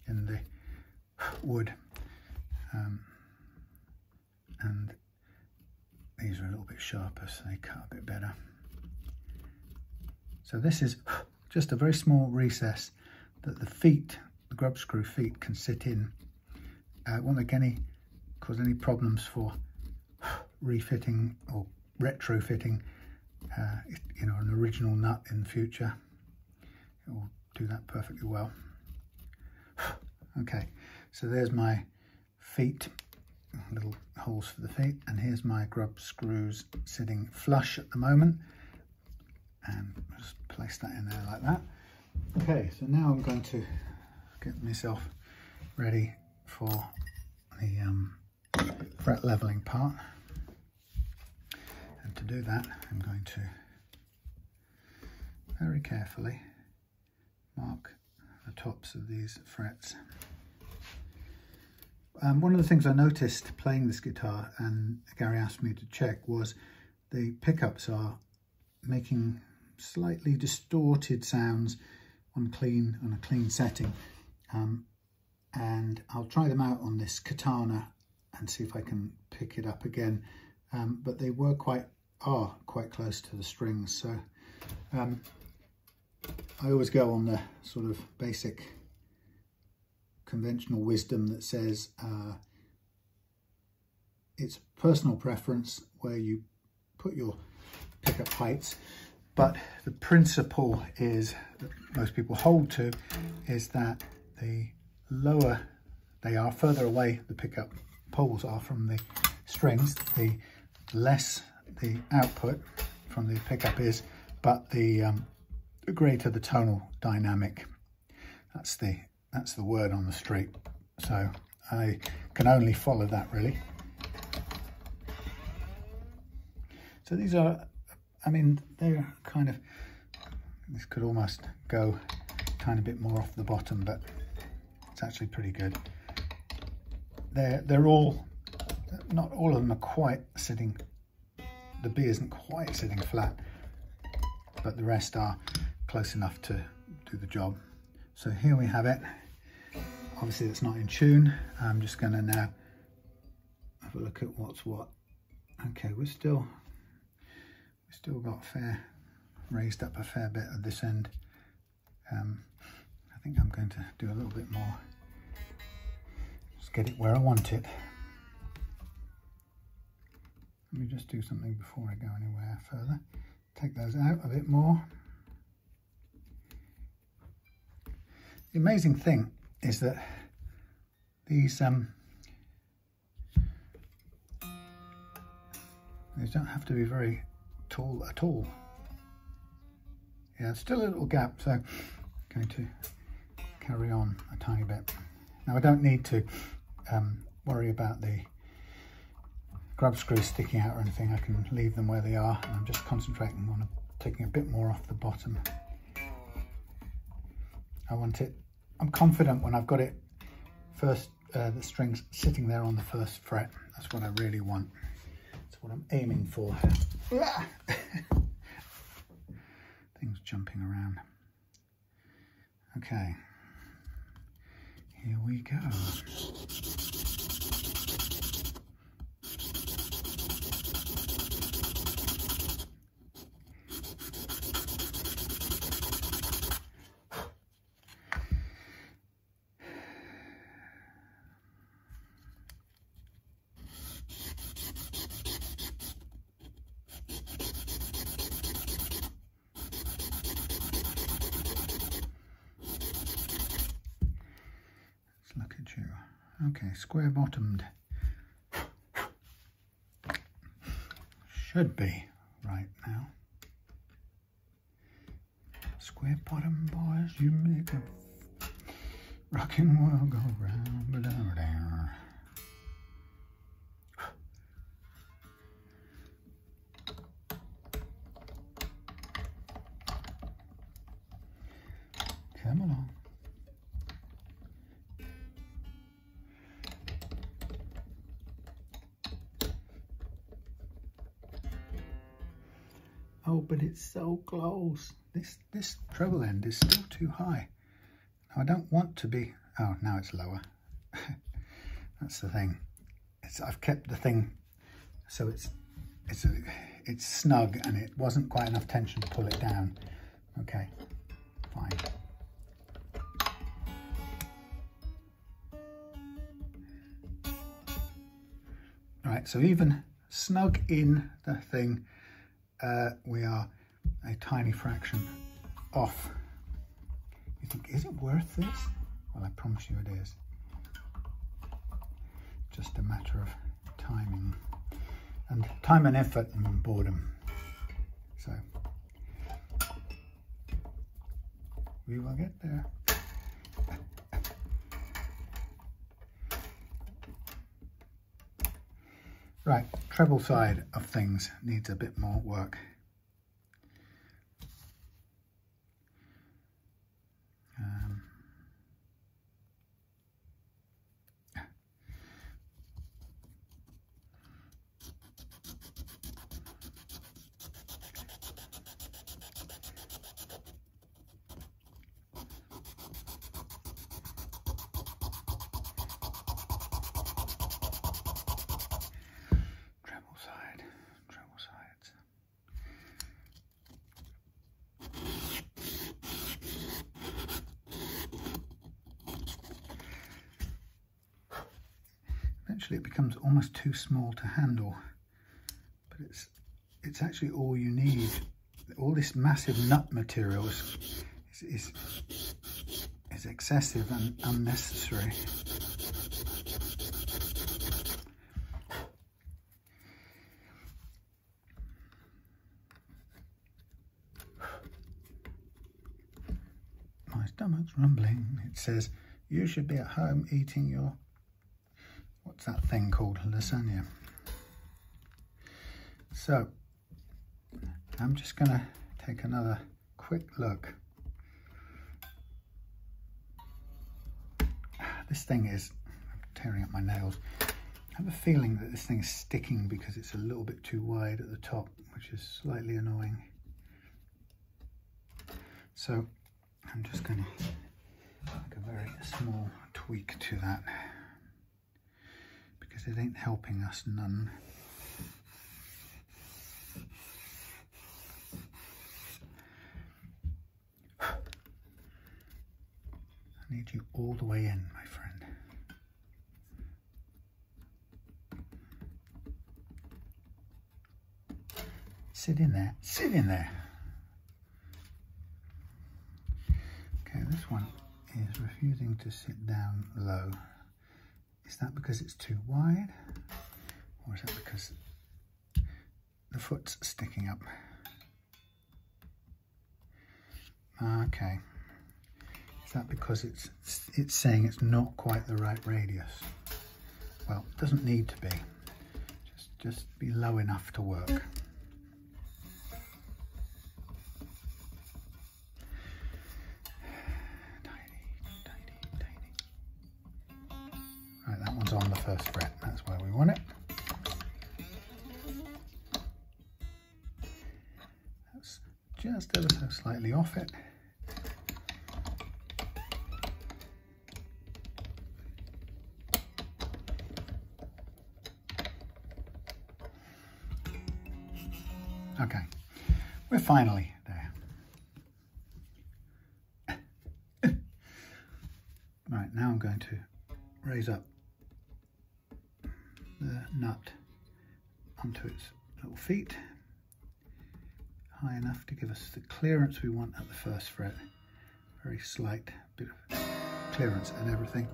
in the wood. And these are a little bit sharper, so they cut a bit better. So this is just a very small recess that the feet, the grub screw feet, can sit in. Won't cause any problems for refitting or retrofitting an original nut in the future. It will do that perfectly well. Okay, so there's my feet, little holes for the feet, and here's my grub screws sitting flush at the moment, and just place that in there like that. Okay, so now I'm going to get myself ready for the fret leveling part, and to do that I'm going to very carefully mark the tops of these frets. One of the things I noticed playing this guitar, and Gary asked me to check, was the pickups are making slightly distorted sounds on a clean setting. and I'll try them out on this katana and see if I can pick it up again. But they are quite close to the strings, so I always go on the sort of basic conventional wisdom that says it's personal preference where you put your pickup heights, but the principle is that most people hold to is that the lower they are, further away the pickup poles are from the strings, the less the output from the pickup is, but the greater the tonal dynamic. That's the word on the street. So I can only follow that, really. So these are, I mean, they're kind of, this could almost go a tiny bit more off the bottom, but it's actually pretty good. They're all, not all of them are quite sitting, the B isn't quite sitting flat, but the rest are close enough to do the job. So here we have it. Obviously it's not in tune. I'm just going to now have a look at what's what. Okay, we've still got raised up a fair bit at this end. I think I'm going to do a little bit more. Just get it where I want it. Let me just do something before I go anywhere further. Take those out a bit more. The amazing thing is that these don't have to be very tall at all. Yeah, it's still a little gap, so I'm going to carry on a tiny bit. Now I don't need to worry about the grub screws sticking out or anything. I can leave them where they are, and I'm just concentrating on taking a bit more off the bottom. I want it, I'm confident when I've got it first, the strings sitting there on the first fret. That's what I really want. That's what I'm aiming for. Things jumping around. Okay, here we go. Look at you. Okay, square bottomed. Should be right now. Square bottom boys, you make a rockin' world go round. Come along. Oh, but it's so close. This treble end is still too high. I don't want to be. Oh, now it's lower. That's the thing. I've kept the thing so it's snug, and it wasn't quite enough tension to pull it down. Okay, fine. Right, so even snug in the thing, we are a tiny fraction off. You think, is it worth this? Well, I promise you it is. Just a matter of timing, and time and effort and boredom. So we will get there. Right, treble side of things needs a bit more work. Eventually it becomes almost too small to handle, but it's actually all you need. All this massive nut material is excessive and unnecessary. My stomach's rumbling. It says you should be at home eating your, what's that thing called, lasagna. So I'm just going to take another quick look. This thing is tearing up my nails. I have a feeling that this thing is sticking because it's a little bit too wide at the top, which is slightly annoying. So I'm just going to make a very small tweak to that because it ain't helping us none. I need you all the way in, my friend. Sit in there, sit in there. Okay, this one is refusing to sit down low. Is that because it's too wide? Or is that because the foot's sticking up? Okay. Is that because it's saying it's not quite the right radius? Well, it doesn't need to be. Just be low enough to work. Right, that one's on the first fret. That's where we want it. That's just ever so slightly off it. Okay, we're finally there. Right, now I'm going to raise up the nut onto its little feet, high enough to give us the clearance we want at the first fret. Very slight bit of clearance and everything.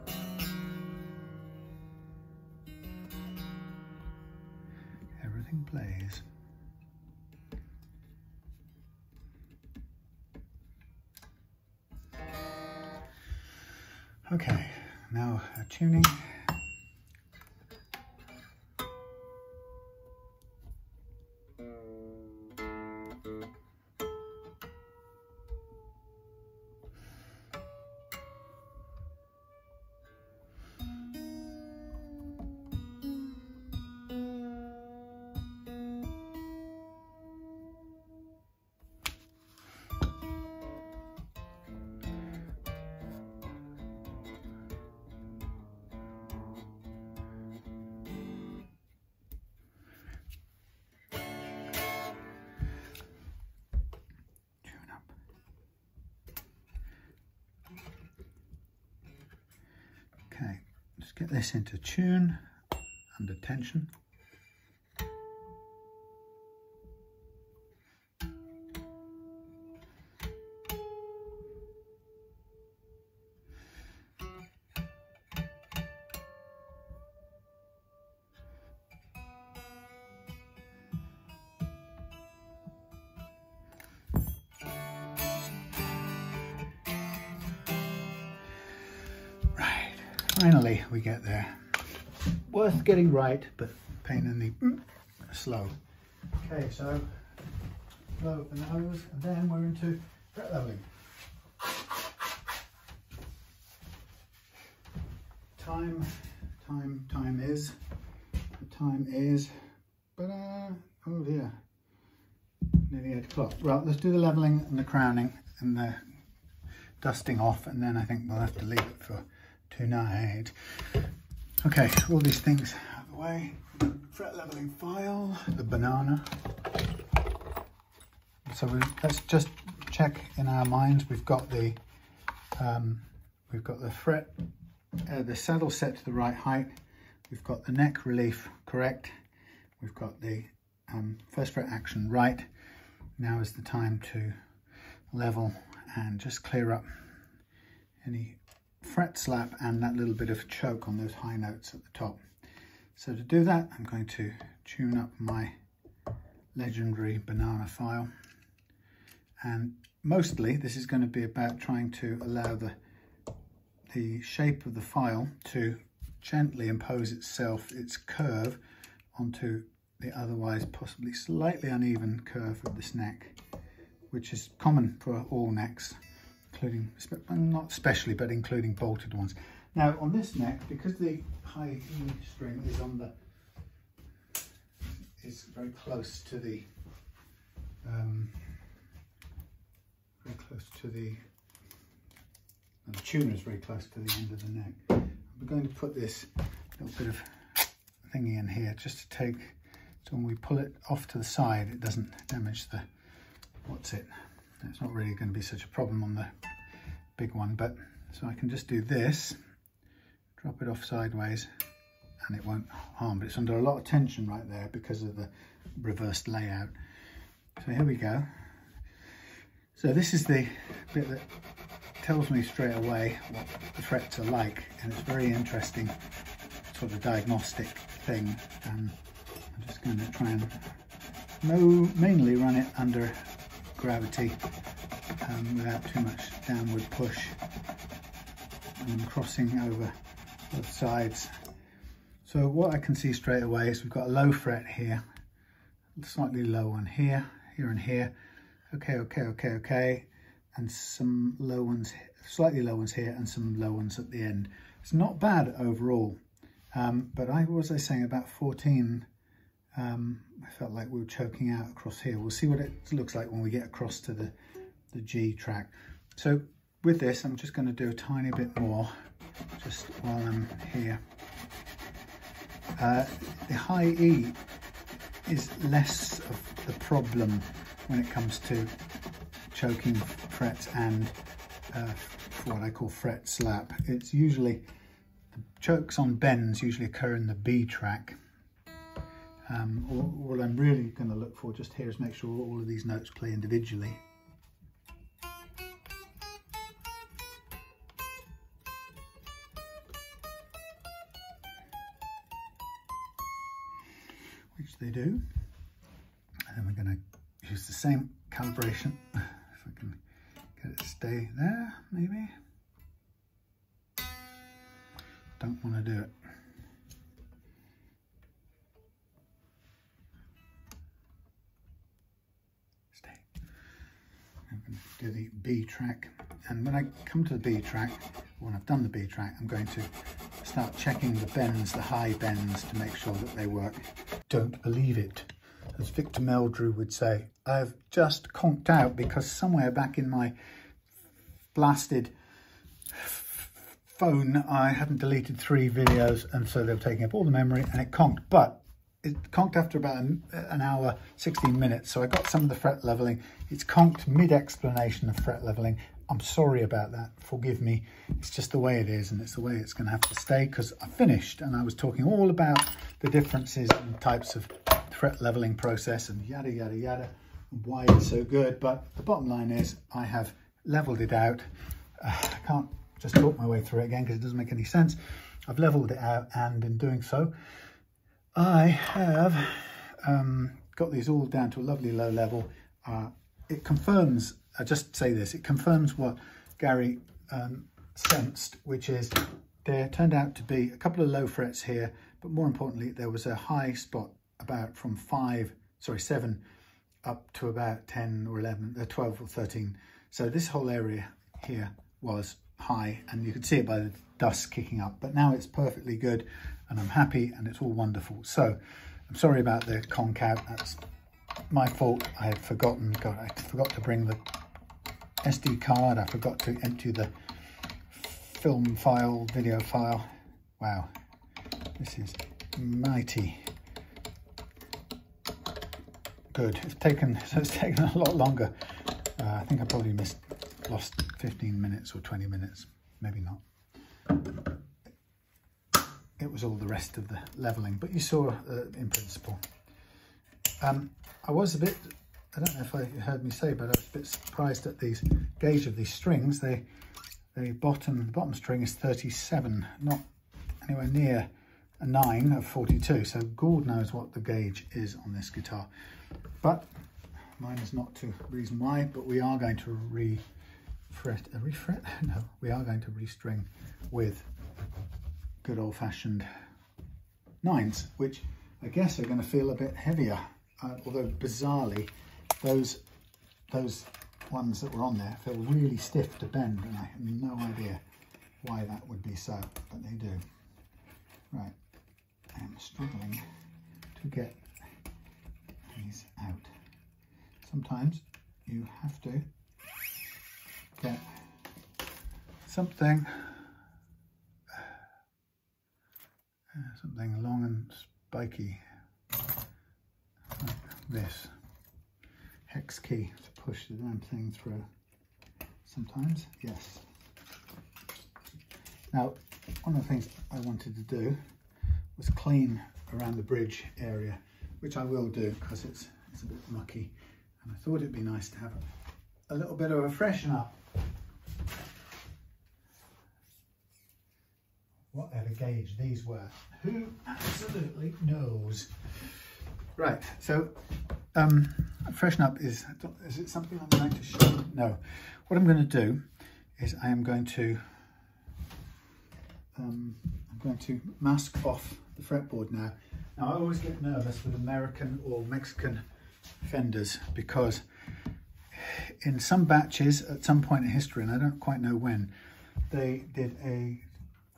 Everything plays. Okay, now tuning. Okay, let's get this into tune, under tension. Finally, we get there. Worth getting right, but pain in the slow. Okay, so low at the nose, and then we're into fret leveling. Time is, but oh dear, nearly 8 o'clock. Well, let's do the leveling and the crowning and the dusting off, and then I think we'll have to leave it for tonight. Okay, all these things out of the way. Fret leveling file, the banana. So let's just check in our minds. We've got the fret, the saddle set to the right height. we've got the neck relief correct, we've got the first fret action right. Now is the time to level and just clear up any fret slap and that little bit of choke on those high notes at the top. So to do that, I'm going to tune up my legendary banana file, and mostly this is going to be about trying to allow the shape of the file to gently impose its curve onto the otherwise possibly slightly uneven curve of this neck, which is common for all necks, including, not especially, but including bolted ones. Now on this neck, because the high E string is very close to the the tuner is very close to the end of the neck. I'm going to put this little bit of thingy in here just to take, so when we pull it off to the side, it doesn't damage the it's not really going to be such a problem on the big one, but so I can just do this, drop it off sideways, and it won't harm, but it's under a lot of tension right there because of the reversed layout. So here we go. So this is the bit that tells me straight away what the frets are like, and it's very interesting sort of diagnostic thing. I'm just going to try and mainly run it under gravity without too much downward push, and crossing over both sides. So what I can see straight away is we've got a low fret here, slightly low one here, here and here. Okay, and some low ones, slightly low ones here, and some low ones at the end. It's not bad overall, but I was saying about 14. I felt like we were choking out across here. We'll see what it looks like when we get across to the G track. So with this, I'm just going to do a tiny bit more, just while I'm here. The high E is less of the problem when it comes to choking frets and what I call fret slap. It's usually, the chokes on bends usually occur in the B track. What I'm really going to look for just here is make sure all of these notes play individually. Which they do. And then we're going to use the same calibration. If I can get it to stay there, maybe. Don't want to do it. Stay. I'm going to do the B track. And when I come to the B track, when I've done the B track, I'm going to start checking the bends, the high bends, to make sure that they work. Don't believe it. As Victor Meldrew would say, I've just conked out because somewhere back in my blasted phone, I hadn't deleted 3 videos, and so they were taking up all the memory, and it conked. But it conked after about an hour, 16 minutes. So I got some of the fret leveling. It's conked mid-explanation of fret leveling. I'm sorry about that. Forgive me. It's just the way it is, and it's the way it's going to have to stay, because I finished and I was talking all about the differences and types of fret leveling process and yada yada yada, and why it's so good. But the bottom line is I have leveled it out. I can't just talk my way through it again because it doesn't make any sense. I've leveled it out, and in doing so I have got these all down to a lovely low level. It confirms, I just say this, it confirms what Gary sensed, which is there turned out to be a couple of low frets here, but more importantly there was a high spot about from 7 up to about 10 or 11, 12 or 13. So this whole area here was high, and you could see it by the dust kicking up, but now it's perfectly good and I'm happy and it's all wonderful. So I'm sorry about the conk out, that's my fault. I had forgotten, I forgot to bring the SD card, I forgot to empty the film file, video file. Wow, this is mighty good. It's taken a lot longer. I think I probably lost 15 minutes or 20 minutes, maybe not. it was all the rest of the leveling, but you saw in principle. I was a bit, I don't know if you heard me say, but I was a bit surprised at these gauge of these strings. The bottom string is 37, not anywhere near a 9 of 42, so God knows what the gauge is on this guitar. But mine is not to reason why, but we are going to we are going to restring with good old-fashioned 9s, which I guess are going to feel a bit heavier, although bizarrely those ones that were on there feel really stiff to bend, and I have no idea why that would be so, but they do. Right, I'm struggling to get these out. Sometimes you have to get something long and spiky like this hex key to push the damn thing through. Sometimes, yes. Now, one of the things I wanted to do was clean around the bridge area, which I will do because it's a bit mucky, and I thought it'd be nice to have a little bit of a freshen up. Whatever gauge these were, who absolutely knows? Right, so freshen up is it something I'm going to show? No. What I'm going to do is I'm going to mask off the fretboard now. Now I always get nervous with American or Mexican Fenders because in some batches at some point in history, and I don't quite know when, they did a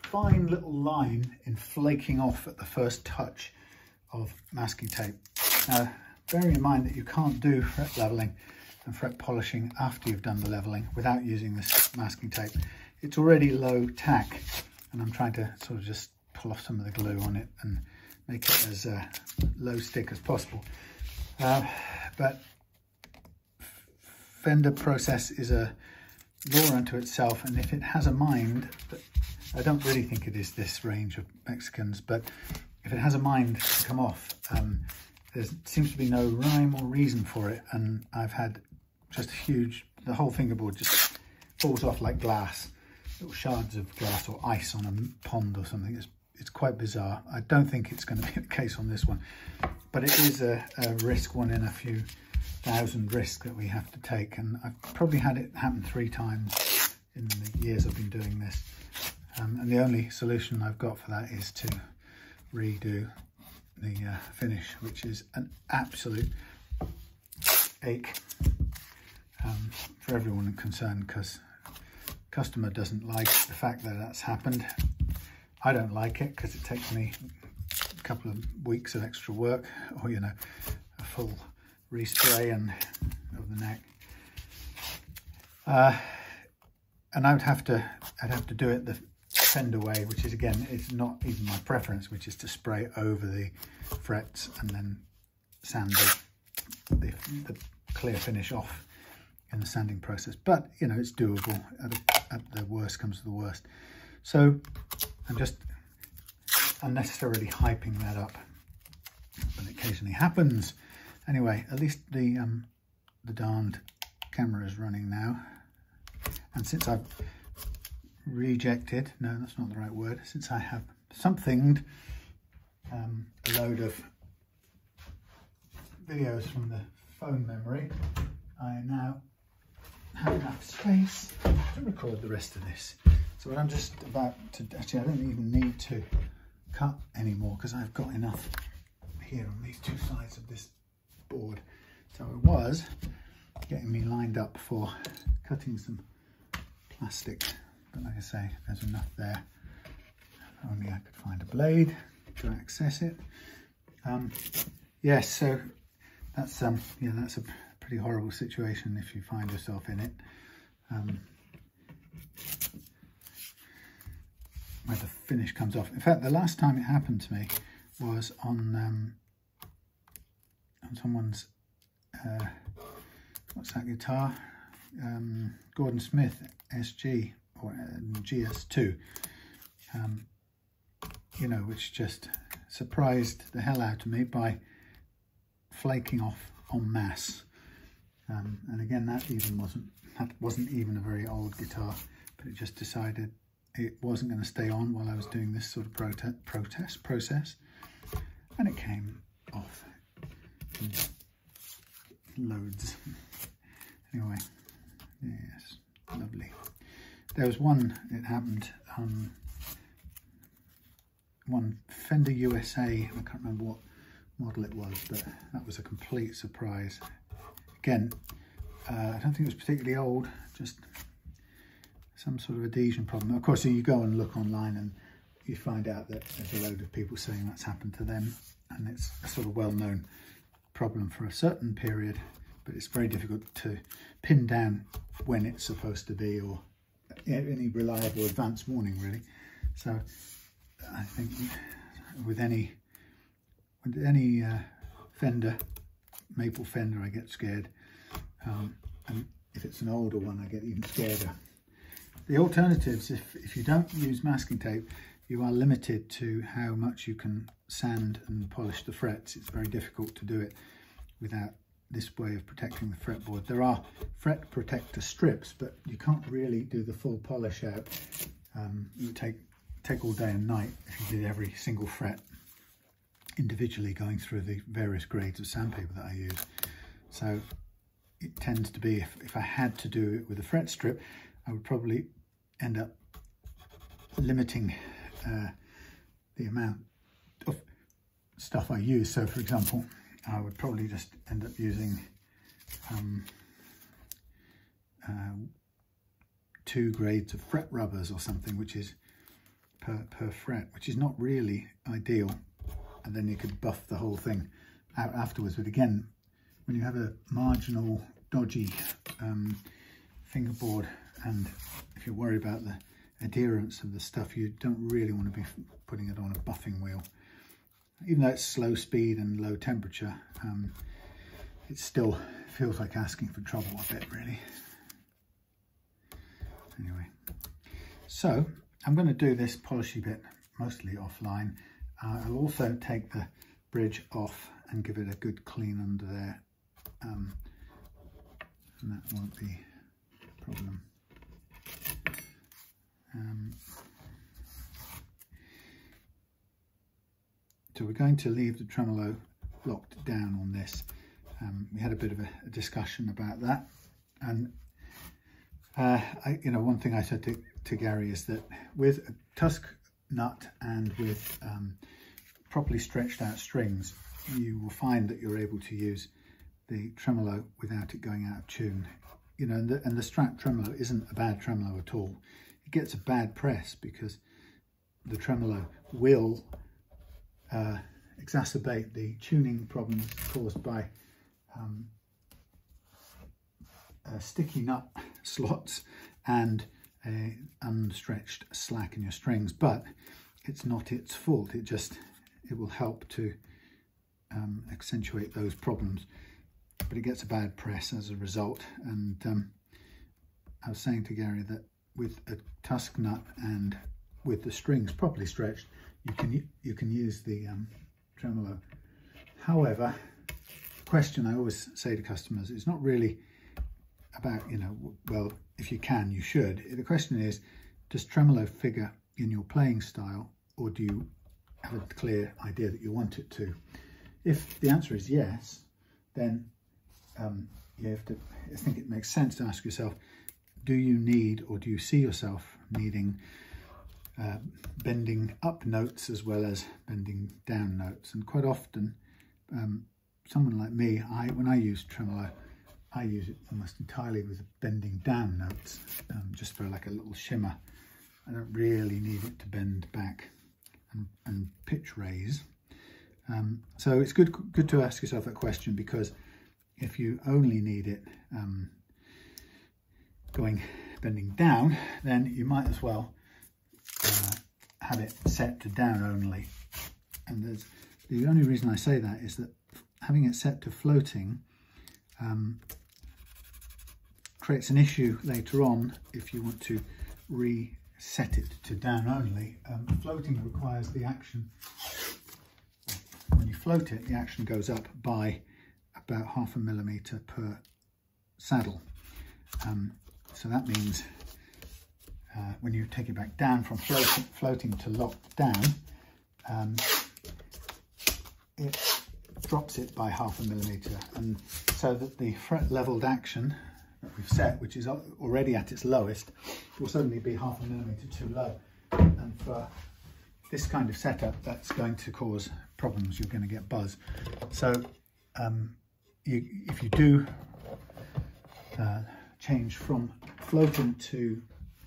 fine little line in flaking off at the first touch of masking tape. Now, bearing in mind that you can't do fret leveling and fret polishing after you've done the leveling without using this masking tape, it's already low tack, and I'm trying to sort of just pull off some of the glue on it and make it as low stick as possible. But Fender process is a law unto itself, and if it has a mind, I don't really think it is this range of Mexicans, but if it has a mind to come off, there seems to be no rhyme or reason for it, and I've had just huge, the whole fingerboard just falls off like glass, little shards of glass or ice on a pond or something. It's quite bizarre. I don't think it's going to be the case on this one, but it is a risk, one in a few thousand risk that we have to take, and I've probably had it happen 3 times in the years I've been doing this, and the only solution I've got for that is to redo the finish, which is an absolute ache for everyone concerned, because customer doesn't like the fact that that's happened. I don't like it because it takes me a couple of weeks of extra work, or you know, a full respray and of the neck, and I'd have to do it the Fender way, which is, again, it's not even my preference, which is to spray over the frets and then sand the clear finish off in the sanding process. But you know, it's doable. At the worst comes to the worst. So I'm just unnecessarily hyping that up, but it occasionally happens. Anyway, at least the darned camera is running now, and since I've rejected, no, that's not the right word, since I have somethinged a load of videos from the phone memory, I now have enough space to record the rest of this. So what I'm just about to, actually I don't even need to cut anymore because I've got enough here on these 2 sides of this board. So it was getting me lined up for cutting some plastic, but like I say, there's enough there. If only I could find a blade to access it. Yes, so that's yeah, that's a pretty horrible situation if you find yourself in it, where the finish comes off. In fact, the last time it happened to me was on someone's what's that guitar, Gordon Smith SG or GS2. you know, which just surprised the hell out of me by flaking off en masse. And again, that wasn't even a very old guitar, but it just decided it wasn't going to stay on while I was doing this sort of process, and it came off in loads. Anyway, yes, lovely. There was one, it happened on one Fender USA, I can't remember what model it was, but that was a complete surprise. Again, I don't think it was particularly old, just some sort of adhesion problem. Of course, you go and look online and you find out that there's a load of people saying that's happened to them, and it's a sort of well-known problem for a certain period, but it's very difficult to pin down when it's supposed to be, or any reliable advance warning, really. So I think with any Fender, maple Fender, I get scared, and if it's an older one, I get even scareder. The alternatives, if you don't use masking tape, you are limited to how much you can sand and polish the frets. It's very difficult to do it without this way of protecting the fretboard. There are fret protector strips, but you can't really do the full polish out. It would take all day and night if you did every single fret individually, going through the various grades of sandpaper that I use. So it tends to be, if I had to do it with a fret strip, I would probably end up limiting the amount of stuff I use. So for example, I would probably just end up using 2 grades of fret rubbers or something, which is per fret, which is not really ideal. And then you could buff the whole thing out afterwards. But again, when you have a marginal dodgy fingerboard, and if you're worried about the adherence of the stuff, you don't really want to be putting it on a buffing wheel. Even though it's slow speed and low temperature, it still feels like asking for trouble a bit, really. Anyway, so I'm going to do this polishy bit mostly offline. I'll also take the bridge off and give it a good clean under there, and that won't be a problem. So we're going to leave the tremolo locked down on this. We had a bit of a discussion about that, and one thing I said to Gary is that with a Tusk nut and with properly stretched out strings, you will find that you're able to use the tremolo without it going out of tune. You know, and the Strat tremolo isn't a bad tremolo at all. It gets a bad press because the tremolo will exacerbate the tuning problems caused by sticky nut slots and unstretched slack in your strings, but it's not its fault. It will help to accentuate those problems, but it gets a bad press as a result. And I was saying to Gary that with a Tusk nut and with the strings properly stretched, you can use the tremolo. However, the question I always say to customers is not really about, well, if you can, you should. The question is, does tremolo figure in your playing style, or do you have a clear idea that you want it to? If the answer is yes, then you have to, I think it makes sense to ask yourself, do you need, or do you see yourself needing bending up notes as well as bending down notes? And quite often, someone like me, when I use tremolo, I use it almost entirely with bending down notes, just for like a little shimmer. I don't really need it to bend back and pitch raise. So it's good to ask yourself that question, because if you only need it bending down, then you might as well have it set to down only. And the only reason I say that is that having it set to floating creates an issue later on if you want to set it to down only. Floating requires the action, when you float it, the action goes up by about 0.5 millimeter per saddle. So that means when you take it back down from floating to locked down, it drops it by 0.5 millimeter, and so that the fret leveled action that we've set, which is already at its lowest, will suddenly be 0.5 millimeter too low. And for this kind of setup, that's going to cause problems. You're going to get buzz. So if you do change from floating to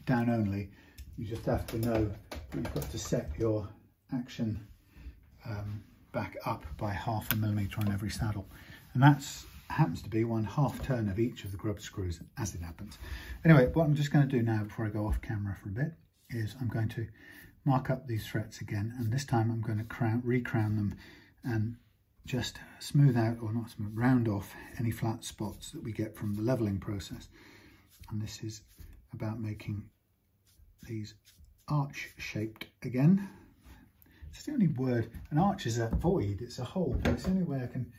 down only, you just have to know that you've got to set your action back up by 0.5 millimeter on every saddle, and that's happens to be 1/2 turn of each of the grub screws, as it happens. Anyway, what I'm just going to do now before I go off camera for a bit is I'm going to mark up these frets again, and this time I'm going to recrown them and just smooth out, or not smooth, round off any flat spots that we get from the leveling process. And this is about making these arch shaped again. It's the only word. An arch is a void, it's a hole, but it's the only way I can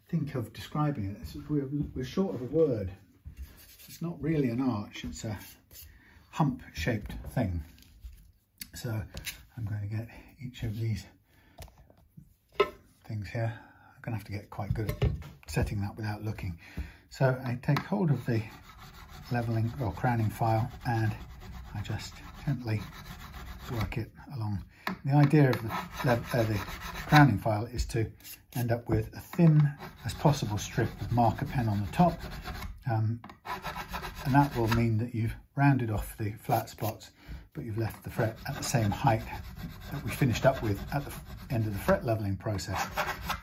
think of describing it. We're short of a word. It's not really an arch, it's a hump shaped thing. So I'm going to get each of these things here. I'm going to have to get quite good at setting that without looking. So I take hold of the leveling or crowning file and I just gently work it along. The idea of the crowning file is to end up with a thin as possible strip of marker pen on the top, and that will mean that you've rounded off the flat spots, but you've left the fret at the same height that we finished up with at the end of the fret leveling process,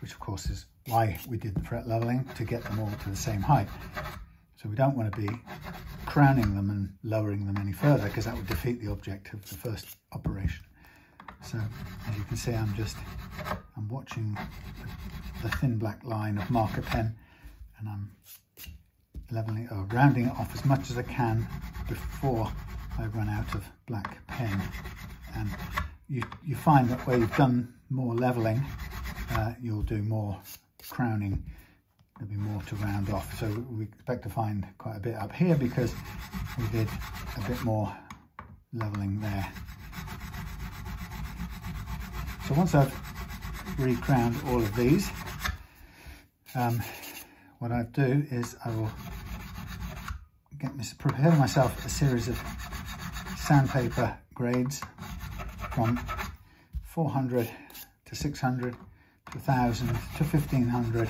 which of course is why we did the fret leveling, to get them all to the same height. So we don't want to be crowning them and lowering them any further, because that would defeat the object of the first operation. So as you can see, I'm watching the thin black line of marker pen, and I'm leveling it or rounding it off as much as I can before I run out of black pen. And you find that where you've done more leveling, you'll do more crowning. There'll be more to round off. So we expect to find quite a bit up here because we did a bit more leveling there. So once I've re-crowned all of these, what I do is I will prepare myself a series of sandpaper grades from 400 to 600 to 1000 to 1500,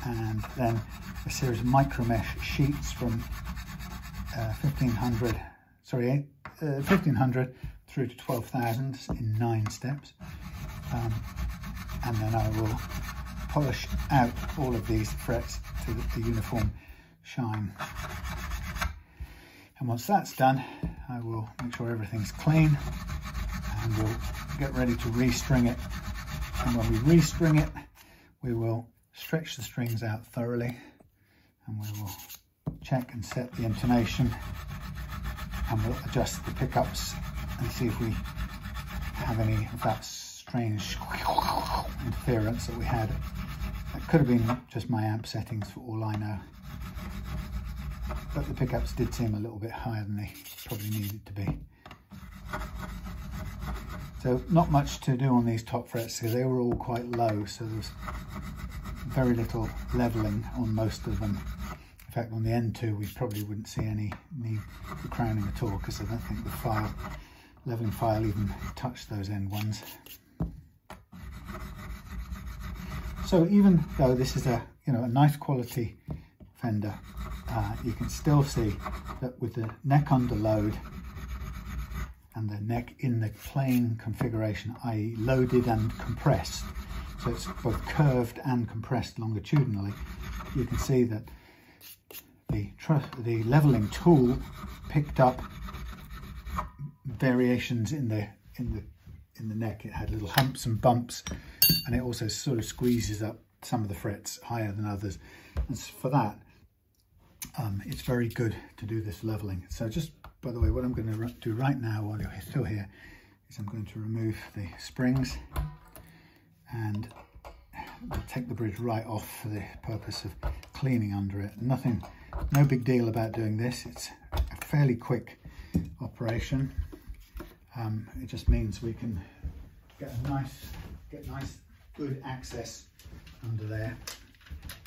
and then a series of micro mesh sheets from 1500 through to 12,000 in 9 steps. And then I will polish out all of these frets to the uniform shine. And once that's done, I will make sure everything's clean, and we'll get ready to restring it. And when we restring it, we will stretch the strings out thoroughly, and we will check and set the intonation, and we'll adjust the pickups and see if we have any of that strange interference that we had. It could have been just my amp settings for all I know, but the pickups did seem a little bit higher than they probably needed to be. So not much to do on these top frets because they were all quite low, so there's very little leveling on most of them. In fact, on the N2 we probably wouldn't see any need for crowning at all, because I don't think the leveling file even touched those end ones. So even though this is a nice quality Fender, you can still see that with the neck under load and the neck in the plain configuration, i.e. loaded and compressed, so it's both curved and compressed longitudinally, you can see that the leveling tool picked up variations in the neck. It had little humps and bumps, and it also sort of squeezes up some of the frets higher than others. And for that, it's very good to do this leveling. So just by the way, what I'm going to do right now while you're still here is I'm going to remove the springs and I'll take the bridge right off for the purpose of cleaning under it. No big deal about doing this. It's a fairly quick operation. It just means we can get nice good access under there,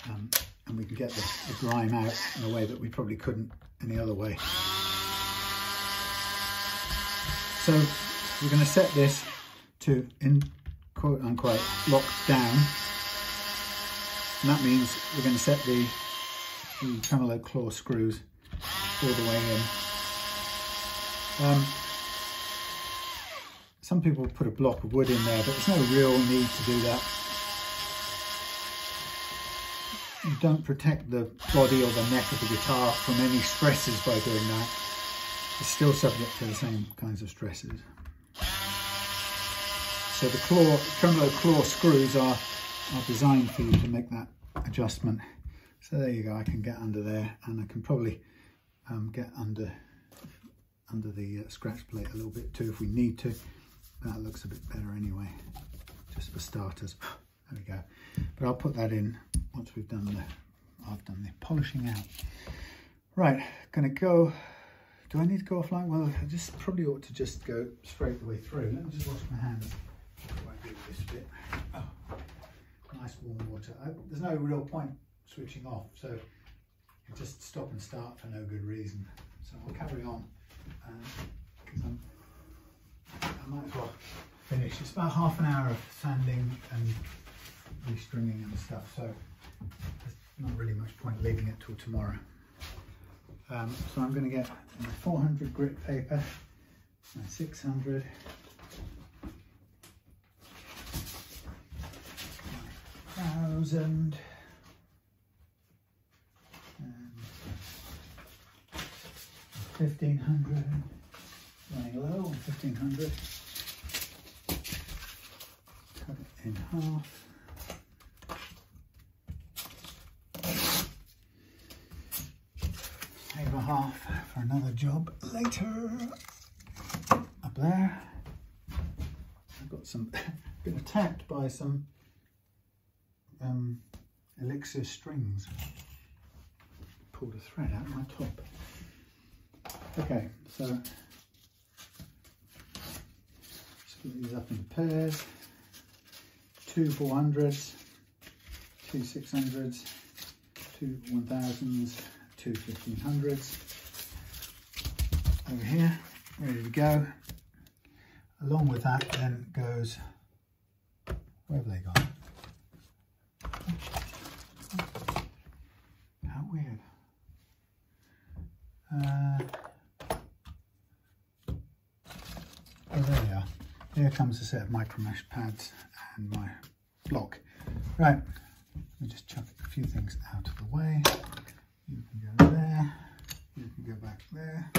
and we can get the grime out in a way that we probably couldn't any other way. So we're going to set this to quote unquote lock down, and that means we're going to set the tremolo claw screws all the way in. Some people put a block of wood in there, but there's no real need to do that. You don't protect the body or the neck of the guitar from any stresses by doing that. It's still subject to the same kinds of stresses. So the tremolo claw screws are designed for you to make that adjustment. So there you go, I can get under there, and I can probably get under the scratch plate a little bit too if we need to. That looks a bit better anyway, just for starters. There we go. But I'll put that in once I've done the polishing out. Right, gonna go. Do I need to go offline? Well, I just probably ought to just go straight the way through. Let me just wash my hands before I do this bit. Oh, nice warm water. There's no real point switching off, so you just stop and start for no good reason. So I'll carry on because I might as well finish. It's about half an hour of sanding and restringing and stuff, so there's not really much point leaving it till tomorrow. So I'm going to get my 400 grit paper, my 600, my 1000, and 1500, running low on 1500, cut it in half. Save a half for another job later. Up there, I've got been attacked by some elixir strings. Pulled a thread out of my top. Okay, so split these up into pairs. 2 400s, 2 600s, 2 1000s, 2 1500s. Over here, ready to go. Along with that then goes, where have they gone? How weird. Oh, there they are. Here comes a set of micromesh pads and my block. Right, let me just chuck a few things out of the way. You can go there, you can go back there.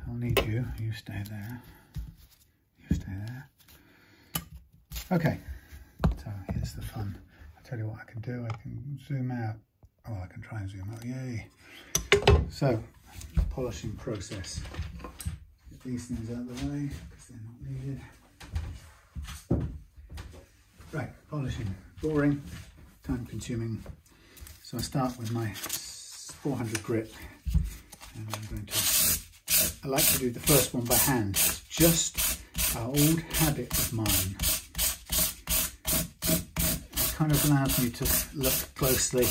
I'll need you, you stay there, you stay there. Okay, so here's the fun. I'll tell you what I can do, I can zoom out. Oh, I can try and zoom out, yay. So, polishing process. Get these things out of the way because they're not needed. Right, polishing, boring, time consuming. So I start with my 400 grit, and I'm going to, I like to do the first one by hand. It's just an old habit of mine. It kind of allows me to look closely,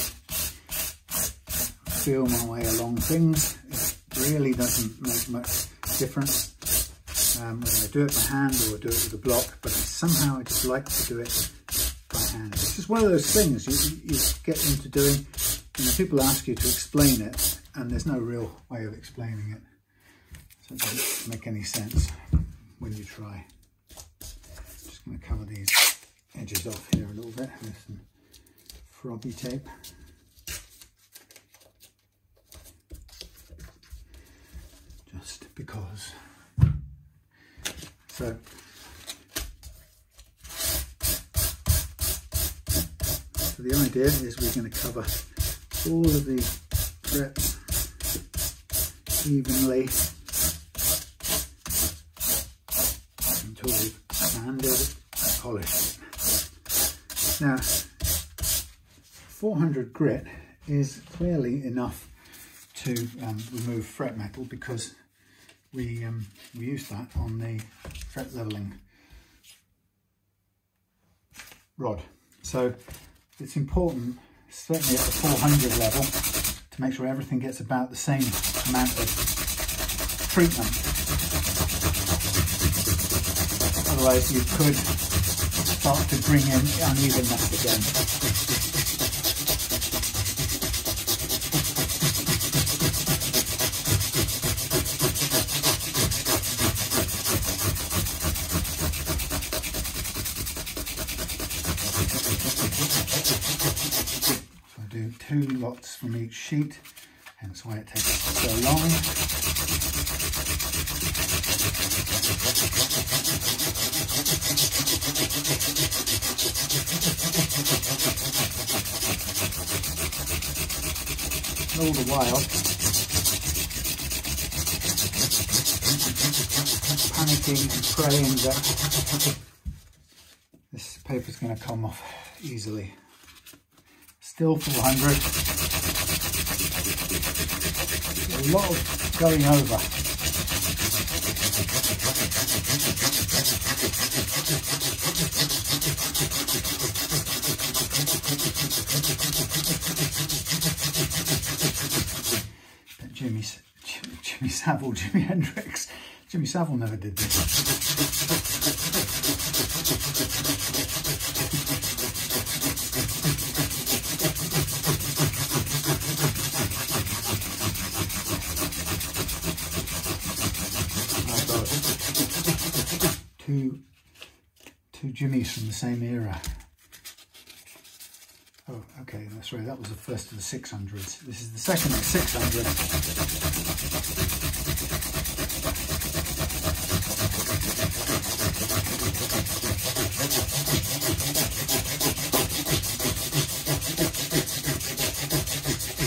feel my way along things. It really doesn't make much difference whether I do it by hand or do it with a block, but somehow I just like to do it by hand. It's just one of those things you get into doing. You know, people ask you to explain it, and there's no real way of explaining it. So it doesn't make any sense when you try. Just going to cover these edges off here a little bit with some froggy tape. Just because. So the idea is we're going to cover all of the frets evenly until we've sanded and polished it. Now, 400 grit is clearly enough to remove fret metal, because we used that on the fret leveling rod. So it's important, certainly at the 400 level, to make sure everything gets about the same amount of treatment. Otherwise you could start to bring in unevenness again. So I do 2 lots from each sheet, hence why it takes so long. All the while, panicking and praying that this paper's going to come off easily. Still 400. A lot of going over. Jimi Hendrix. Jimmy Savile never did this. I've got two Jimmys from the same era. Oh, okay, that's right. That was the first of the 600s. This is the second of the 600s.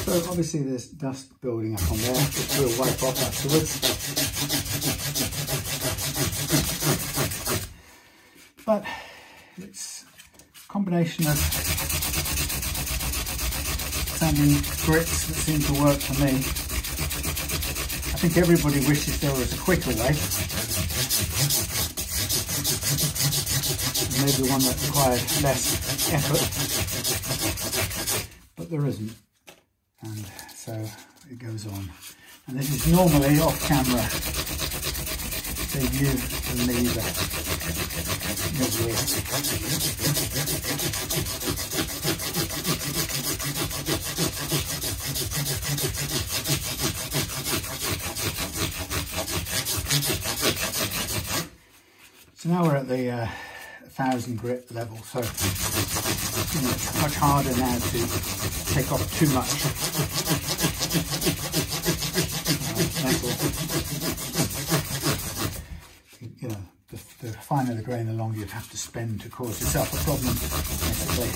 So obviously there's dust building up on there, which we'll wipe off afterwards. But it's a combination of sanding grits that seem to work for me. I think everybody wishes there was a quicker way. Maybe one that required less effort, but there isn't. And so it goes on. And this is normally off camera, so you can leave So now we're at the 1000 grit level, so it's much harder now to take off too much metal. You know, the finer the grain, the longer you'd have to spend to cause yourself a problem, basically.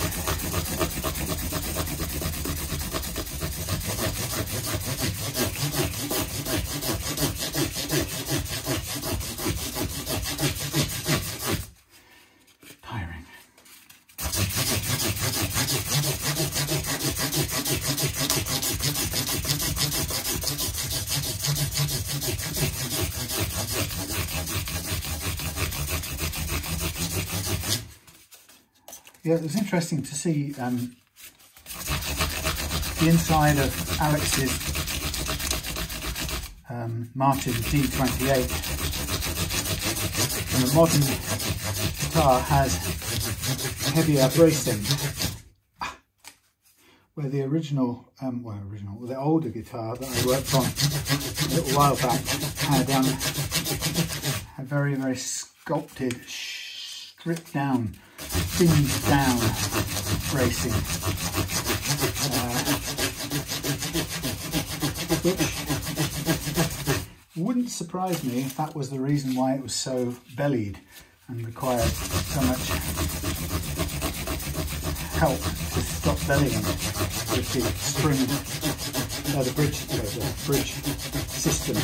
Yeah, it was interesting to see the inside of Alex's Martin D28. And the modern guitar has heavier bracing, where the original, the older guitar that I worked on a little while back had a very, very sculpted, stripped down, thinned down bracing, which wouldn't surprise me if that was the reason why it was so bellied and required so much help to stop bellying with the string the bridge system,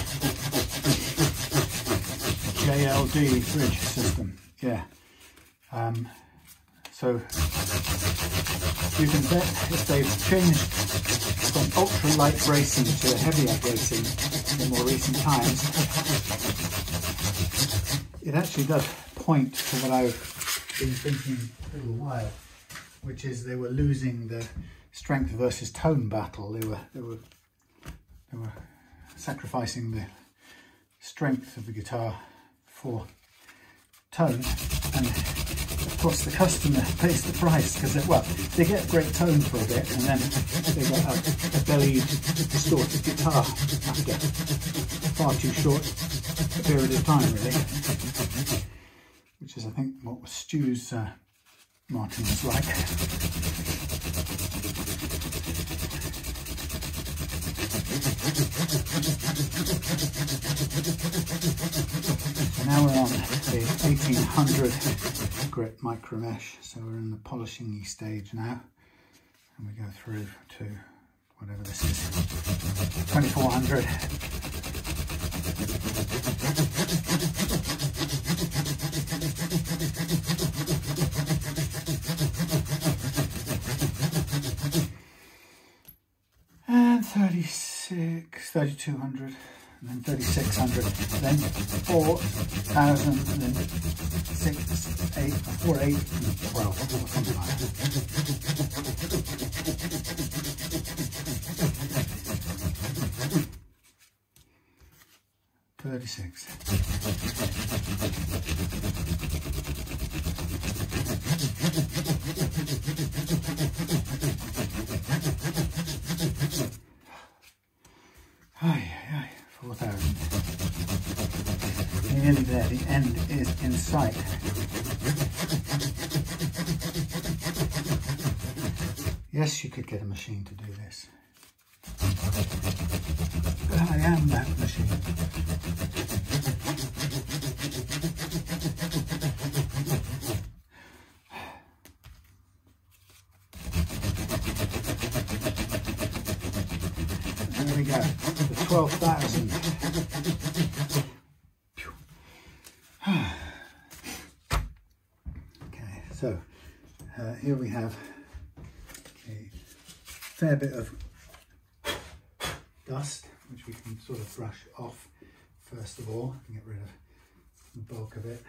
JLD bridge system, yeah. So you can bet if they've changed from ultra light bracing to heavier bracing in more recent times, it actually does point to what I've been thinking for a little while, which is they were losing the strength versus tone battle. They were sacrificing the strength of the guitar for tone, and of course the customer pays the price because they get great tone for a bit and then they get a belly distorted guitar after far too short a period of time, really, which is I think what Stu's Martin was like. Now we're on the 1800 grit micro mesh, so we're in the polishing stage now, and we go through to whatever this is, 2400. And 36, 3200. And then 3600, then 4000, and then 6, 8, 4, 8, and 12, something like that. $36. Aye. 4,000. Nearly there, the end is in sight. Yes, you could get a machine to do this. But I am that machine. There we go, the 12,000. Okay, so here we have a fair bit of dust, which we can sort of brush off first of all and get rid of the bulk of it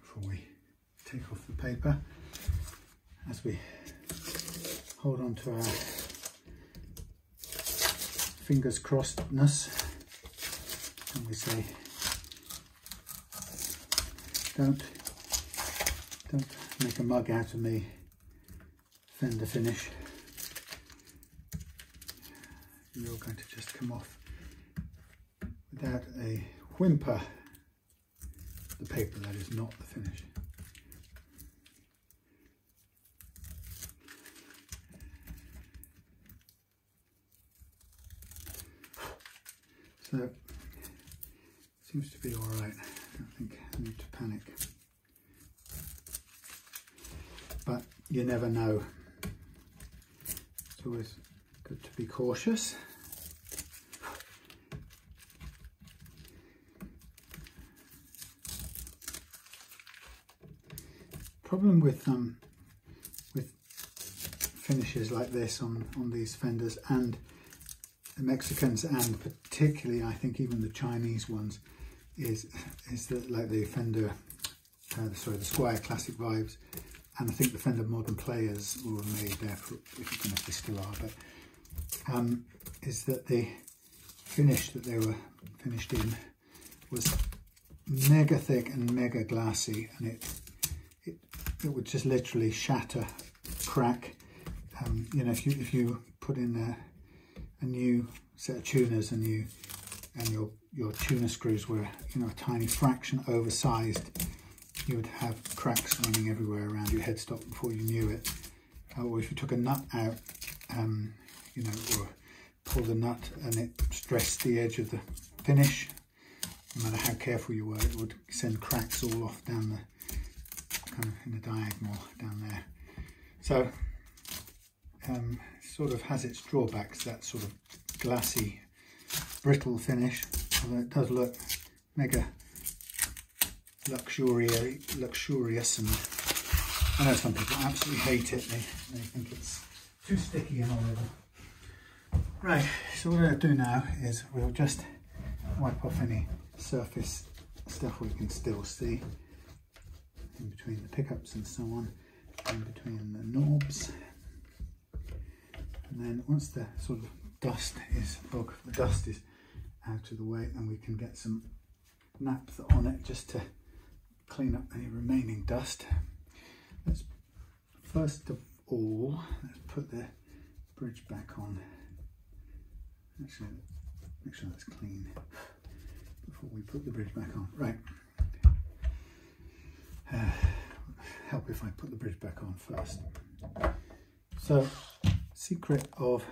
before we take off the paper. As we hold on to our fingers crossedness, and we say, don't make a mug out of me, Fender finish. You're going to just come off without a whimper. The paper, that is not the finish. So, seems to be all right. I don't think I need to panic. But you never know. It's always good to be cautious. Problem with finishes like this on these Fenders and the Mexicans, and particularly I think even the Chinese ones, is that, like the Fender, the Squier Classic Vibes, and I think the Fender Modern Players were made there, for, I don't know if they still are, but is that the finish that they were finished in was mega thick and mega glassy, and it would just literally shatter, crack. You know, if you put in a new set of tuners and your tuner screws were, you know, a tiny fraction oversized, you would have cracks running everywhere around your headstock before you knew it. Or if you took a nut out, you know, or pulled a nut and it stressed the edge of the finish, no matter how careful you were, it would send cracks all off down the, kind of in a diagonal down there. So sort of has its drawbacks, that sort of glassy, brittle finish, although it does look mega luxurious, and I know some people absolutely hate it. They think it's too sticky and horrible. Right, so what we're going to do now is we'll just wipe off any surface stuff we can still see in between the pickups and so on, in between the knobs. And then once the sort of bulk of the dust is out of the way, then we can get some naphtha on it just to clean up any remaining dust. Let's first of all, let's put the bridge back on. Actually, make sure that's clean before we put the bridge back on. Right. Help if I put the bridge back on first. So, secret of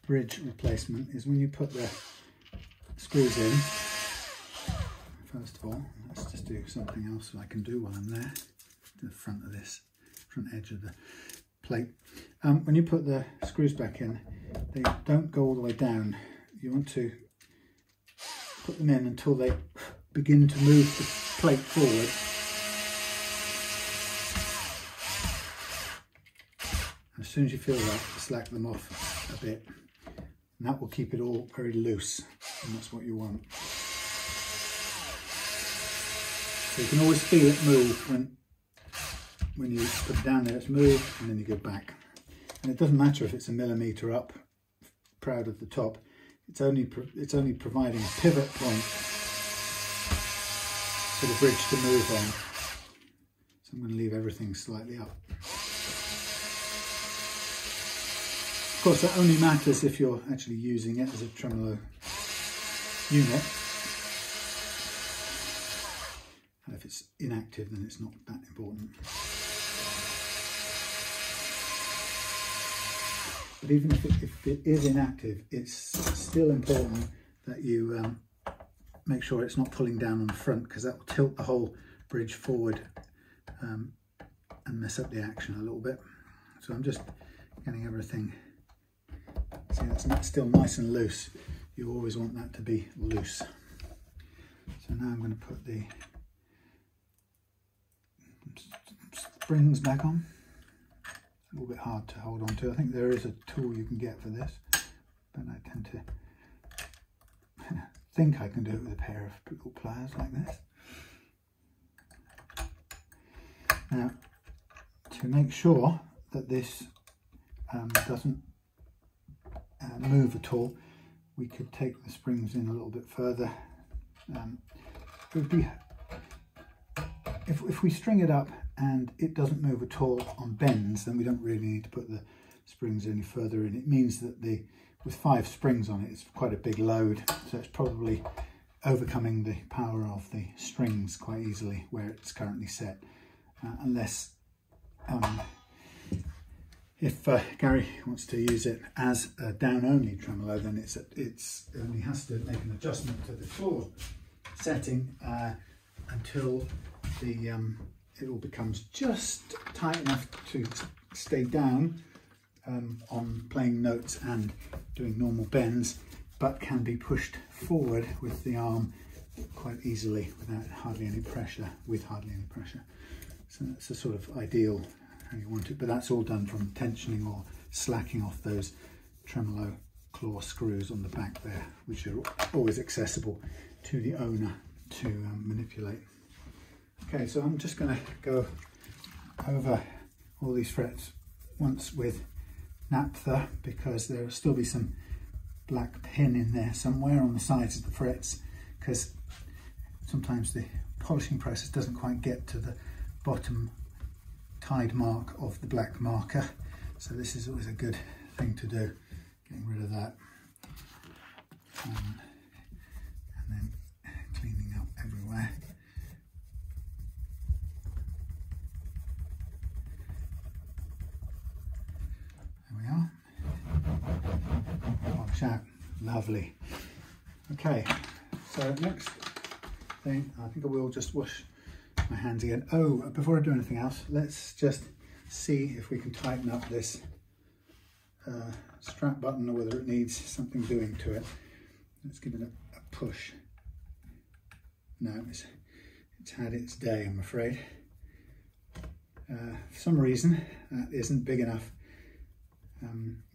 bridge replacement is when you put the screws in. First of all, let's just do something else I can do while I'm there. The front of this, front edge of the plate. When you put the screws back in, they don't go all the way down. You want to put them in until they begin to move the plate forward. As soon as you feel that, slack them off a bit, and that will keep it all very loose, and that's what you want. So you can always feel it move when you put it down there. It's moved, and then you go back. And it doesn't matter if it's a millimetre up, proud of the top. It's only providing a pivot point for the bridge to move on. So I'm going to leave everything slightly up. Of course, that only matters if you're actually using it as a tremolo unit. And if it's inactive, then it's not that important. But even if it is inactive, it's still important that you make sure it's not pulling down on the front, because that will tilt the whole bridge forward and mess up the action a little bit. So I'm just getting everything. See, that's still nice and loose. You always want that to be loose. So now I'm going to put the springs back on. A little bit hard to hold on to. I think there is a tool you can get for this, but I tend to think I can do it with a pair of little pliers like this. Now, to make sure that this doesn't move at all, we could take the springs in a little bit further. It would be, if we string it up and it doesn't move at all on bends, then we don't really need to put the springs any further in. It means that with 5 springs on it, it's quite a big load, so it's probably overcoming the power of the strings quite easily where it's currently set, unless if Gary wants to use it as a down-only tremolo, then it only has to make an adjustment to the floor setting until it all becomes just tight enough to stay down on playing notes and doing normal bends, but can be pushed forward with the arm quite easily without hardly any pressure, So that's a sort of ideal how you want it, but that's all done from tensioning or slacking off those tremolo claw screws on the back there, which are always accessible to the owner to manipulate. Okay, so I'm just going to go over all these frets once with naphtha, because there will still be some black pin in there somewhere on the sides of the frets, because sometimes the polishing process doesn't quite get to the bottom tide mark of the black marker, so this is always a good thing to do, getting rid of that and then cleaning up everywhere. There we are. Wash out. Lovely. Okay, so next thing, I think I will just wash my hands again. Oh, before I do anything else, let's just see if we can tighten up this strap button or whether it needs something doing to it. Let's give it a push. No, it's had its day, I'm afraid. For some reason that isn't big enough.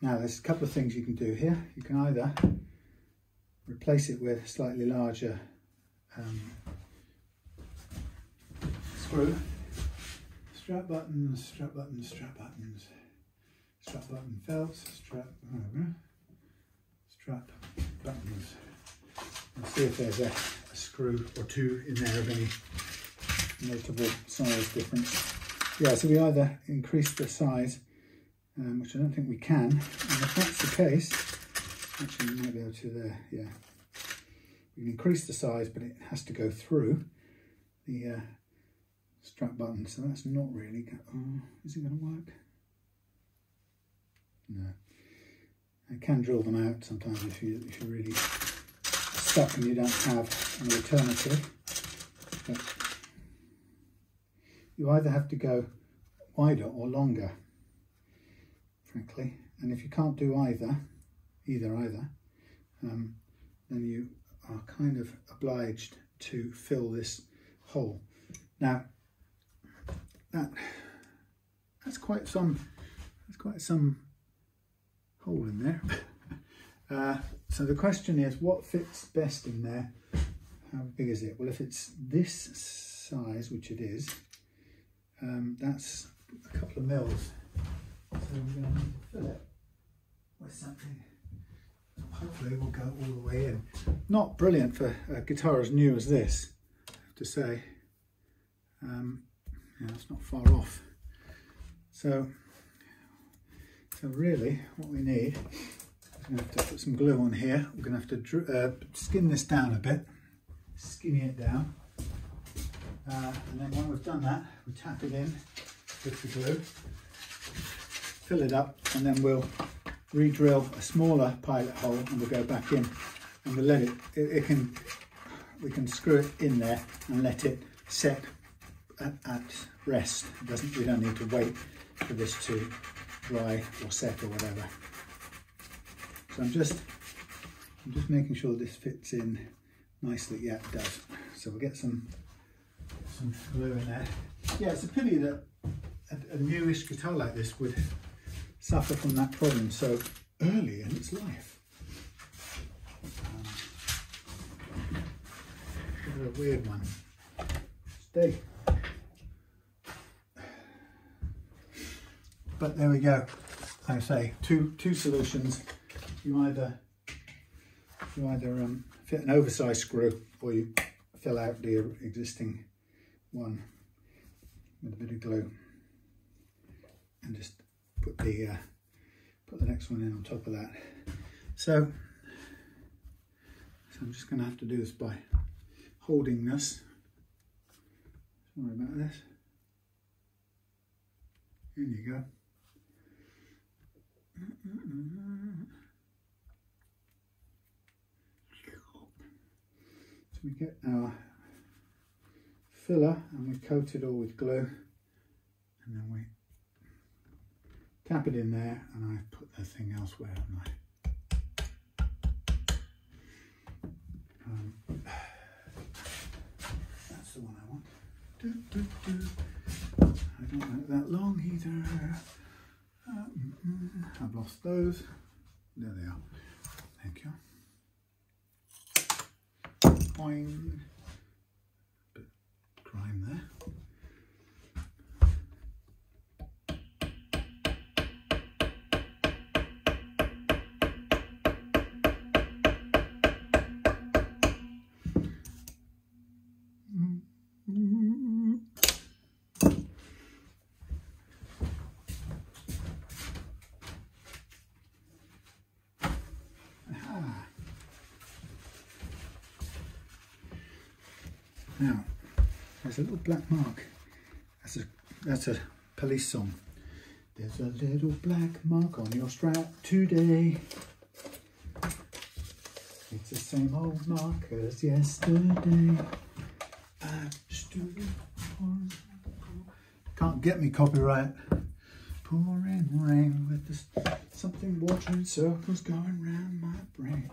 Now there's a couple of things you can do here. You can either replace it with a slightly larger screw. Strap buttons, strap buttons, strap buttons, strap button felts, strap buttons. Let's see if there's a screw or two in there of any notable size difference. Yeah, so we either increase the size, which I don't think we can, and if that's the case, actually we might be able to there, yeah. We can increase the size, but it has to go through the strap button, so that's not really, is it going to work? No. I can drill them out sometimes if you're really stuck and you don't have an alternative. But you either have to go wider or longer, frankly, and if you can't do either, then you are kind of obliged to fill this hole. Now, that's quite some hole in there. So the question is, what fits best in there? How big is it? Well, if it's this size, which it is, that's a couple of mils. So we're going to need to fill it with something. Hopefully we'll go all the way in. Not brilliant for a guitar as new as this, I have to say. Yeah, it's not far off. So really what we need, we're going to have to put some glue on here. We're going to have to skin this down a bit, skinny it down. And then when we've done that, we tap it in with the glue, fill it up, and then we'll re-drill a smaller pilot hole and we'll go back in and we'll let we can screw it in there and let it set at rest. We don't need to wait for this to dry or set or whatever. So I'm just making sure this fits in nicely. Yeah, it does. So we'll get some glue in there. Yeah, it's a pity that a newish guitar like this would suffer from that problem so early in its life. A weird one. Stay. But there we go. Like I say, two solutions. You either fit an oversized screw, or you fill out the existing one with a bit of glue and just put the next one in on top of that. So I'm just going to have to do this by holding this. Sorry about this. There you go. So we get our filler and we coat it all with glue, and then we tap it in there, and I put the thing elsewhere, haven't I? That's the one I want. I don't like that long either. I've lost those. There they are. Thank you. Boing. Bit of grime there. Now, there's a little black mark. That's a Police song. There's a little black mark on your Strat today. It's the same old mark as yesterday. I stood on. Can't get me copyright, pouring rain with this something watering circles going round my brain.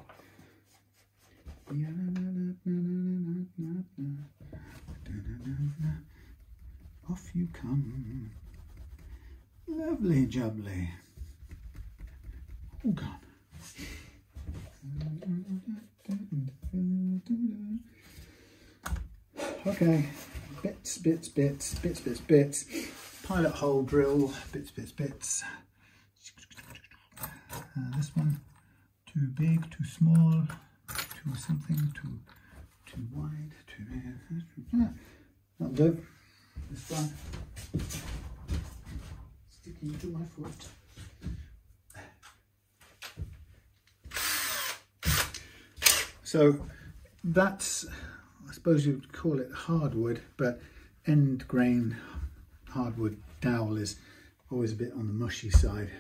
Off you come, lovely jubbly. Oh God. Okay, bits. Pilot hole drill, bits. This one, too big, too small, too something, too wide, that'll do. This one, sticking to my foot. So that's, I suppose you'd call it hardwood, but end grain hardwood dowel is always a bit on the mushy side.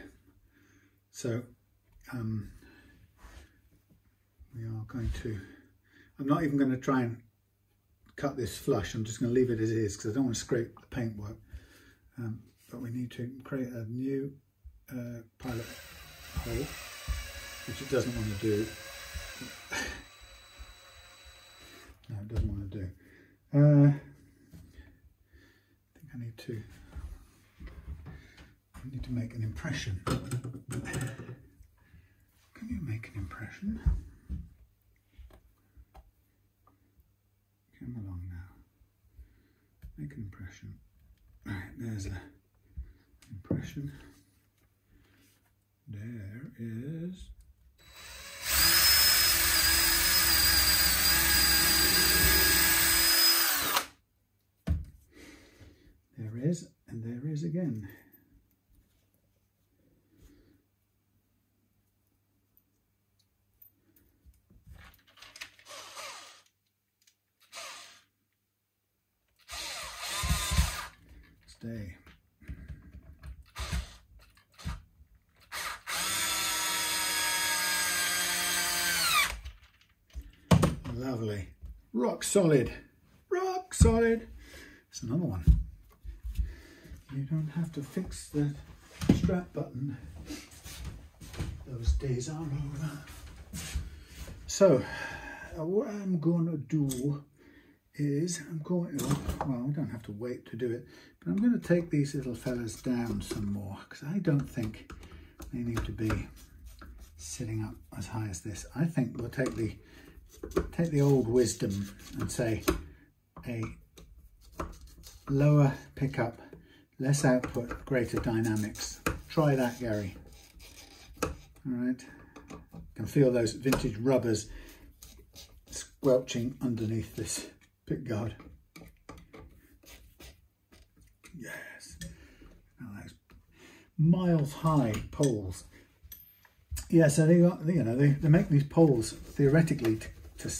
So we are going to, I'm not even going to try and cut this flush, I'm just going to leave it as it is because I don't want to scrape the paintwork. But we need to create a new pilot hole, which it doesn't want to do. No, it doesn't want to do. I think I need to make an impression. Can you make an impression? Come along now. Make an impression. Right, there's an impression. There is. There is, and there is again. Stay. Lovely. Rock solid. Rock solid. It's another one. You don't have to fix the Strat button. Those days are over. So, what I'm going to do is well, we don't have to wait to do it, but I'm going to take these little fellas down some more because I don't think they need to be sitting up as high as this. I think we'll take the old wisdom and say a lower pickup, less output, greater dynamics. Try that, Gary. All right. You can feel those vintage rubbers squelching underneath this pickguard. Yes. Now those miles high poles. Yeah, so they got, you know, they make these poles theoretically to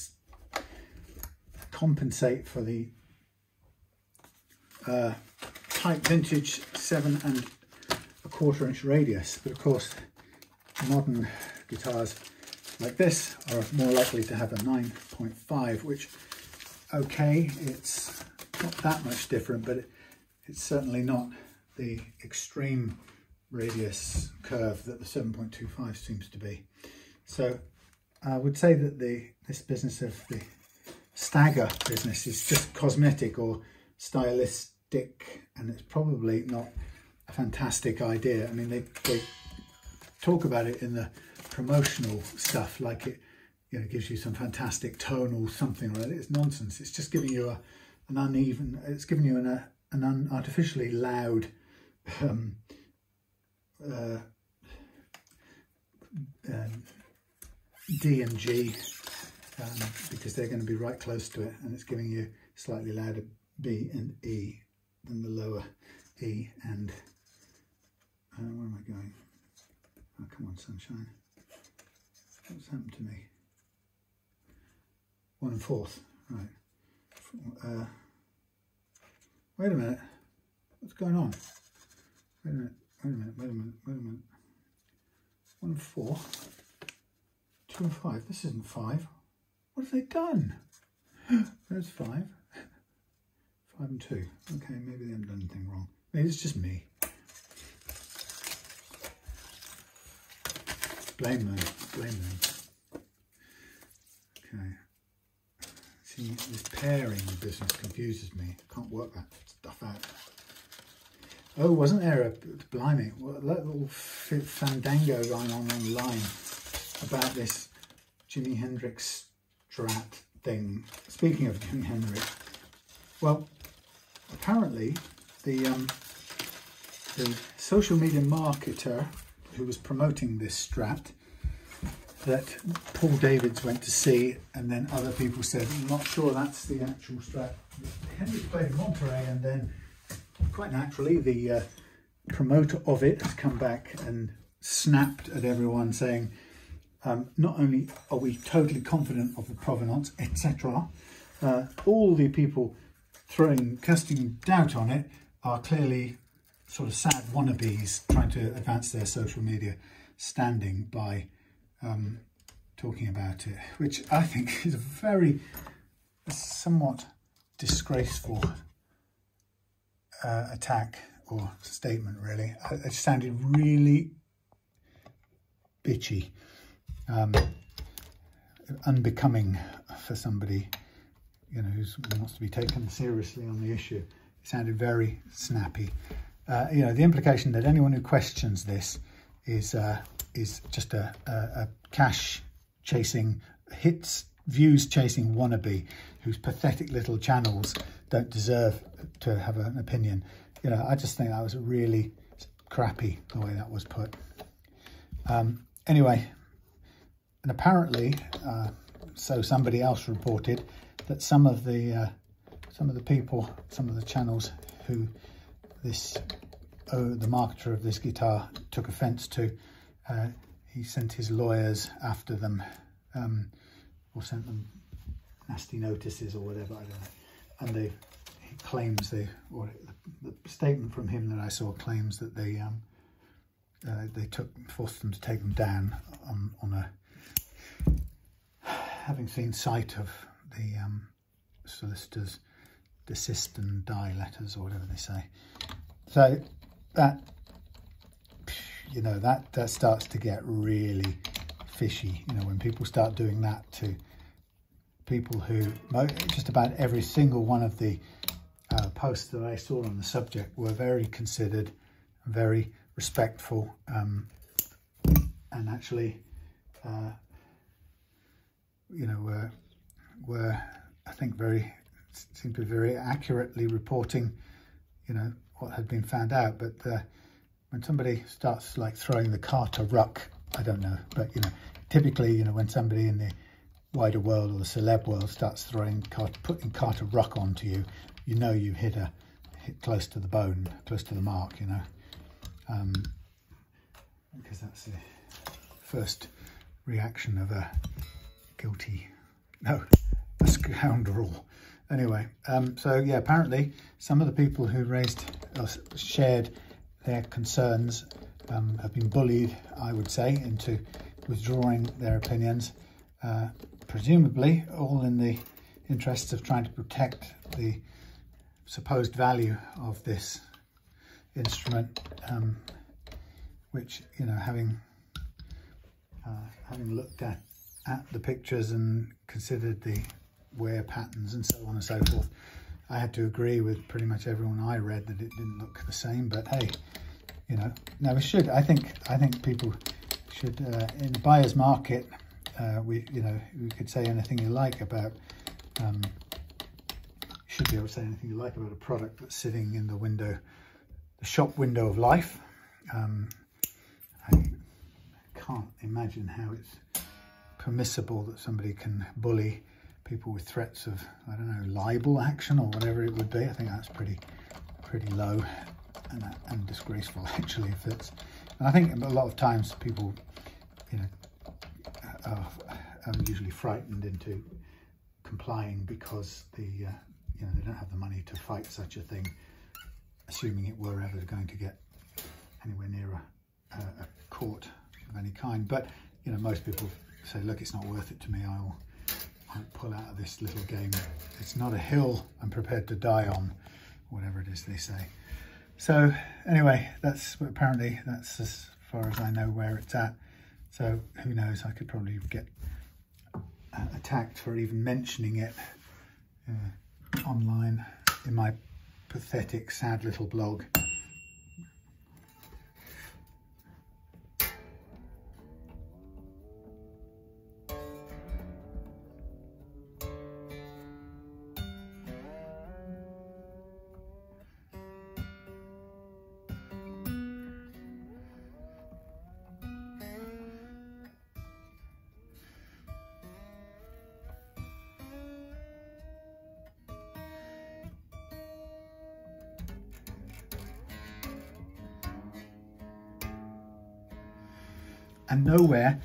compensate for the tight vintage 7 1/4 inch radius, but of course modern guitars like this are more likely to have a 9.5, which, okay, it's not that much different, but it's certainly not the extreme radius curve that the 7.25 seems to be. So I would say that this business of the stagger business is just cosmetic or stylistic, and it's probably not a fantastic idea. I mean, they talk about it in the promotional stuff like it, you know, gives you some fantastic tonal something or other. It's nonsense. It's just giving you an uneven, it's giving you an artificially loud D and G, because they're going to be right close to it, and it's giving you slightly louder B and E than the lower E and where am I going? Oh, come on, sunshine. What's happened to me? 1 1/4, right. Wait a minute. What's going on? Wait a minute. 1 4, 2 and 5. This isn't 5. What have they done? There's 5. 5 and 2. Okay, maybe they haven't done anything wrong. Maybe it's just me. blame them, blame them. Okay. See, this pairing business confuses me. I can't work that stuff out. Oh, wasn't there a, blimey, that little fandango going on online about this Jimi Hendrix Strat thing. Speaking of Jimi Hendrix, well, apparently the social media marketer who was promoting this Strat that Paul Davids went to see, and then other people said, I'm not sure that's the actual Strat. Hendrix played in Monterey, and then quite naturally the promoter of it has come back and snapped at everyone saying, not only are we totally confident of the provenance, etc., all the people casting doubt on it are clearly sort of sad wannabes trying to advance their social media standing by talking about it, which I think is a somewhat disgraceful attack or statement, really. It sounded really bitchy, unbecoming for somebody, you know, who wants to be taken seriously on the issue. It sounded very snappy. You know, the implication that anyone who questions this is just a cash chasing, views chasing wannabe whose pathetic little channels don't deserve to have an opinion. You know, I just think that was really crappy the way that was put. Anyway, and apparently, so somebody else reported that some of the people, some of the channels who the marketer of this guitar took offence to, he sent his lawyers after them, or sent them nasty notices or whatever, I don't know. And he claims the statement from him that I saw claims that they forced them to take them down on a, having seen sight of the solicitors' desist and die letters or whatever they say. So that, you know, that starts to get really fishy, you know, when people start doing that to people who, just about every single one of the posts that I saw on the subject were very considered, very respectful, and actually, you know, were I think seemed to be very accurately reporting, you know, what had been found out. But when somebody starts like throwing the cart to ruck, I don't know, but you know, typically, you know, when somebody in the wider world or the celeb world starts putting cart to ruck onto you, you know you've hit close to the bone, close to the mark, you know, because that's the first reaction of a scoundrel. Anyway, so yeah, apparently some of the people who shared their concerns have been bullied, I would say, into withdrawing their opinions, presumably all in the interests of trying to protect the supposed value of this instrument, which, you know, having looked at the pictures and considered the wear patterns and so on and so forth, I had to agree with pretty much everyone I read that it didn't look the same. But hey, you know, no, I think people should, in the buyer's market, we could say anything you like about, should be able to say anything you like about a product that's sitting in the shop window of life. I can't imagine how it's permissible that somebody can bully people with threats of, I don't know, libel action or whatever it would be. I think that's pretty low and disgraceful, actually. And I think a lot of times people, you know, are usually frightened into complying because you know, they don't have the money to fight such a thing, assuming it were ever going to get anywhere near a court of any kind. But you know, most people say, look, it's not worth it to me. I'll pull out of this little game. It's not a hill I'm prepared to die on, whatever it is they say. So anyway, apparently that's as far as I know where it's at. So who knows, I could probably get attacked for even mentioning it online in my pathetic, sad little blog. And nowhere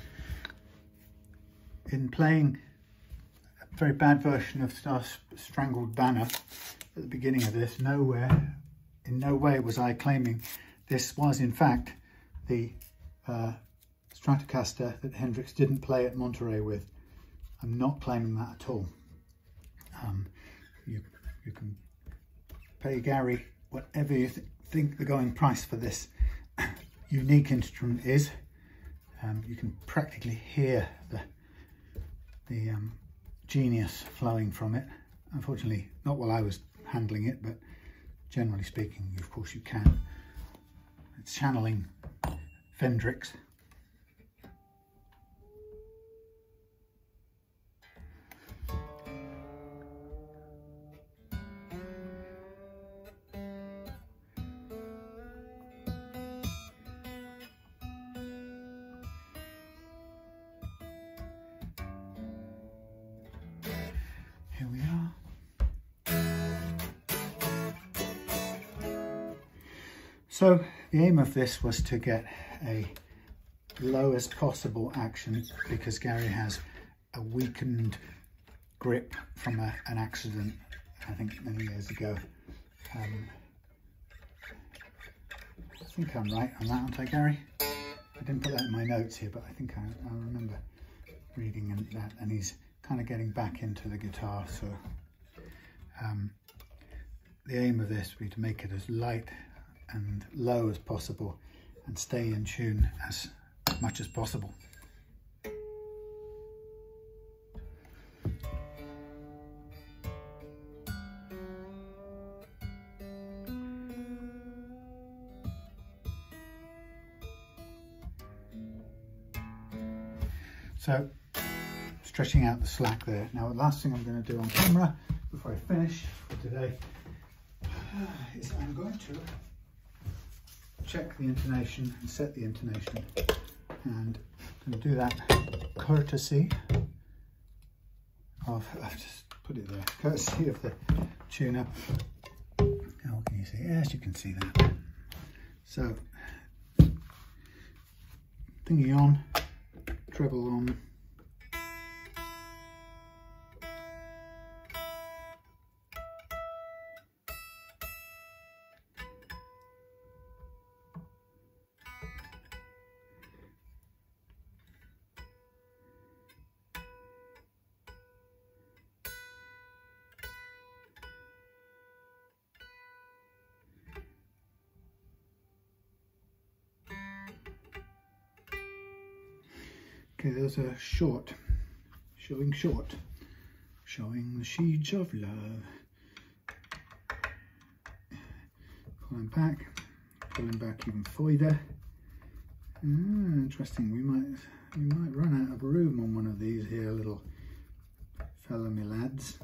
in playing a very bad version of Star Strangled Banner at the beginning of this, in no way was I claiming this was in fact the Stratocaster that Hendrix didn't play at Monterey with. I'm not claiming that at all. You can pay Gary whatever you think the going price for this unique instrument is. You can practically hear the genius flowing from it. Unfortunately, not while I was handling it, but generally speaking, of course you can. It's channeling Hendrix. Here we are. So the aim of this was to get a lowest possible action, because Gary has a weakened grip from an accident, I think many years ago. I think I'm right on that, aren't I, Gary? I didn't put that in my notes here, but I think I remember reading that, and he's kind of getting back into the guitar. So the aim of this would be to make it as light and low as possible and stay in tune as much as possible. So stretching out the slack there. Now the last thing I'm going to do on camera before I finish for today is I'm going to check the intonation and set the intonation, and I'm going to do that courtesy of, I've just put it there, courtesy of the tuner. How can you see? Yes, you can see that. So thingy on, treble on. Okay, there's a short, showing the shades of love. Pulling back even further. Interesting. We might run out of room on one of these here, little fella me lads.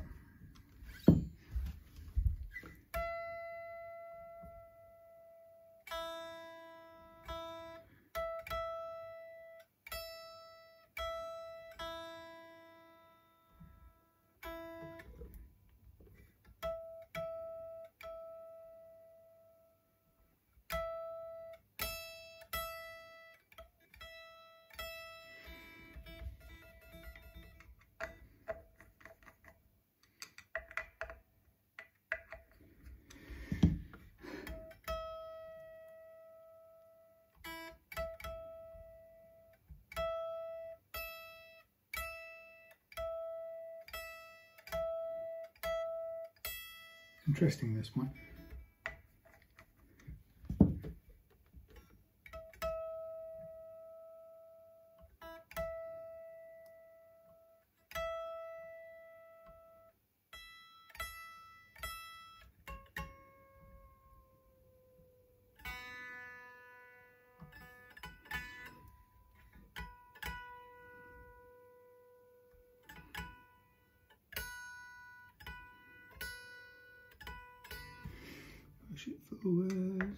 Interesting, this one. push it forward.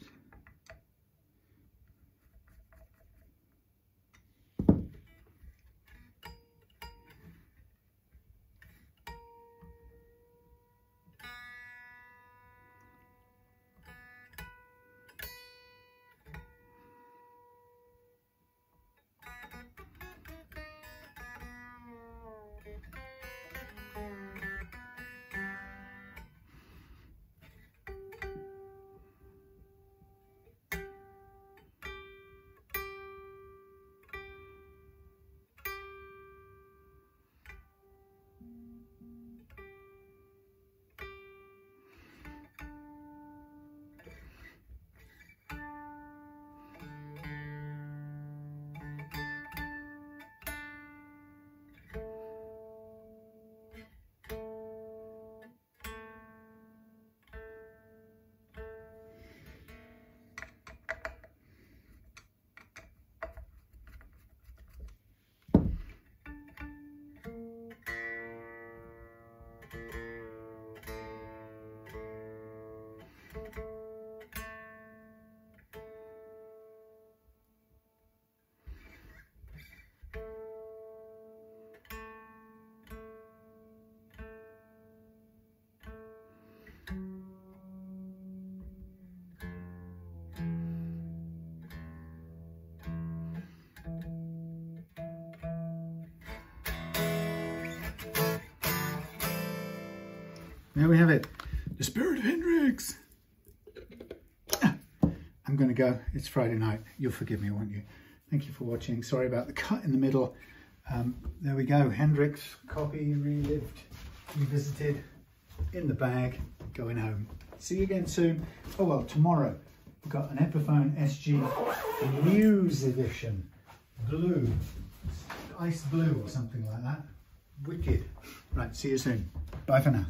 There we have it, the spirit of Hendrix. I'm going to go. It's Friday night. You'll forgive me, won't you? Thank you for watching. Sorry about the cut in the middle. There we go. Hendrix copy, relived, revisited, in the bag, going home. See you again soon. Oh well, tomorrow we've got an Epiphone SG Muse edition, blue, ice blue or something like that. Wicked. Right, see you soon. Bye for now.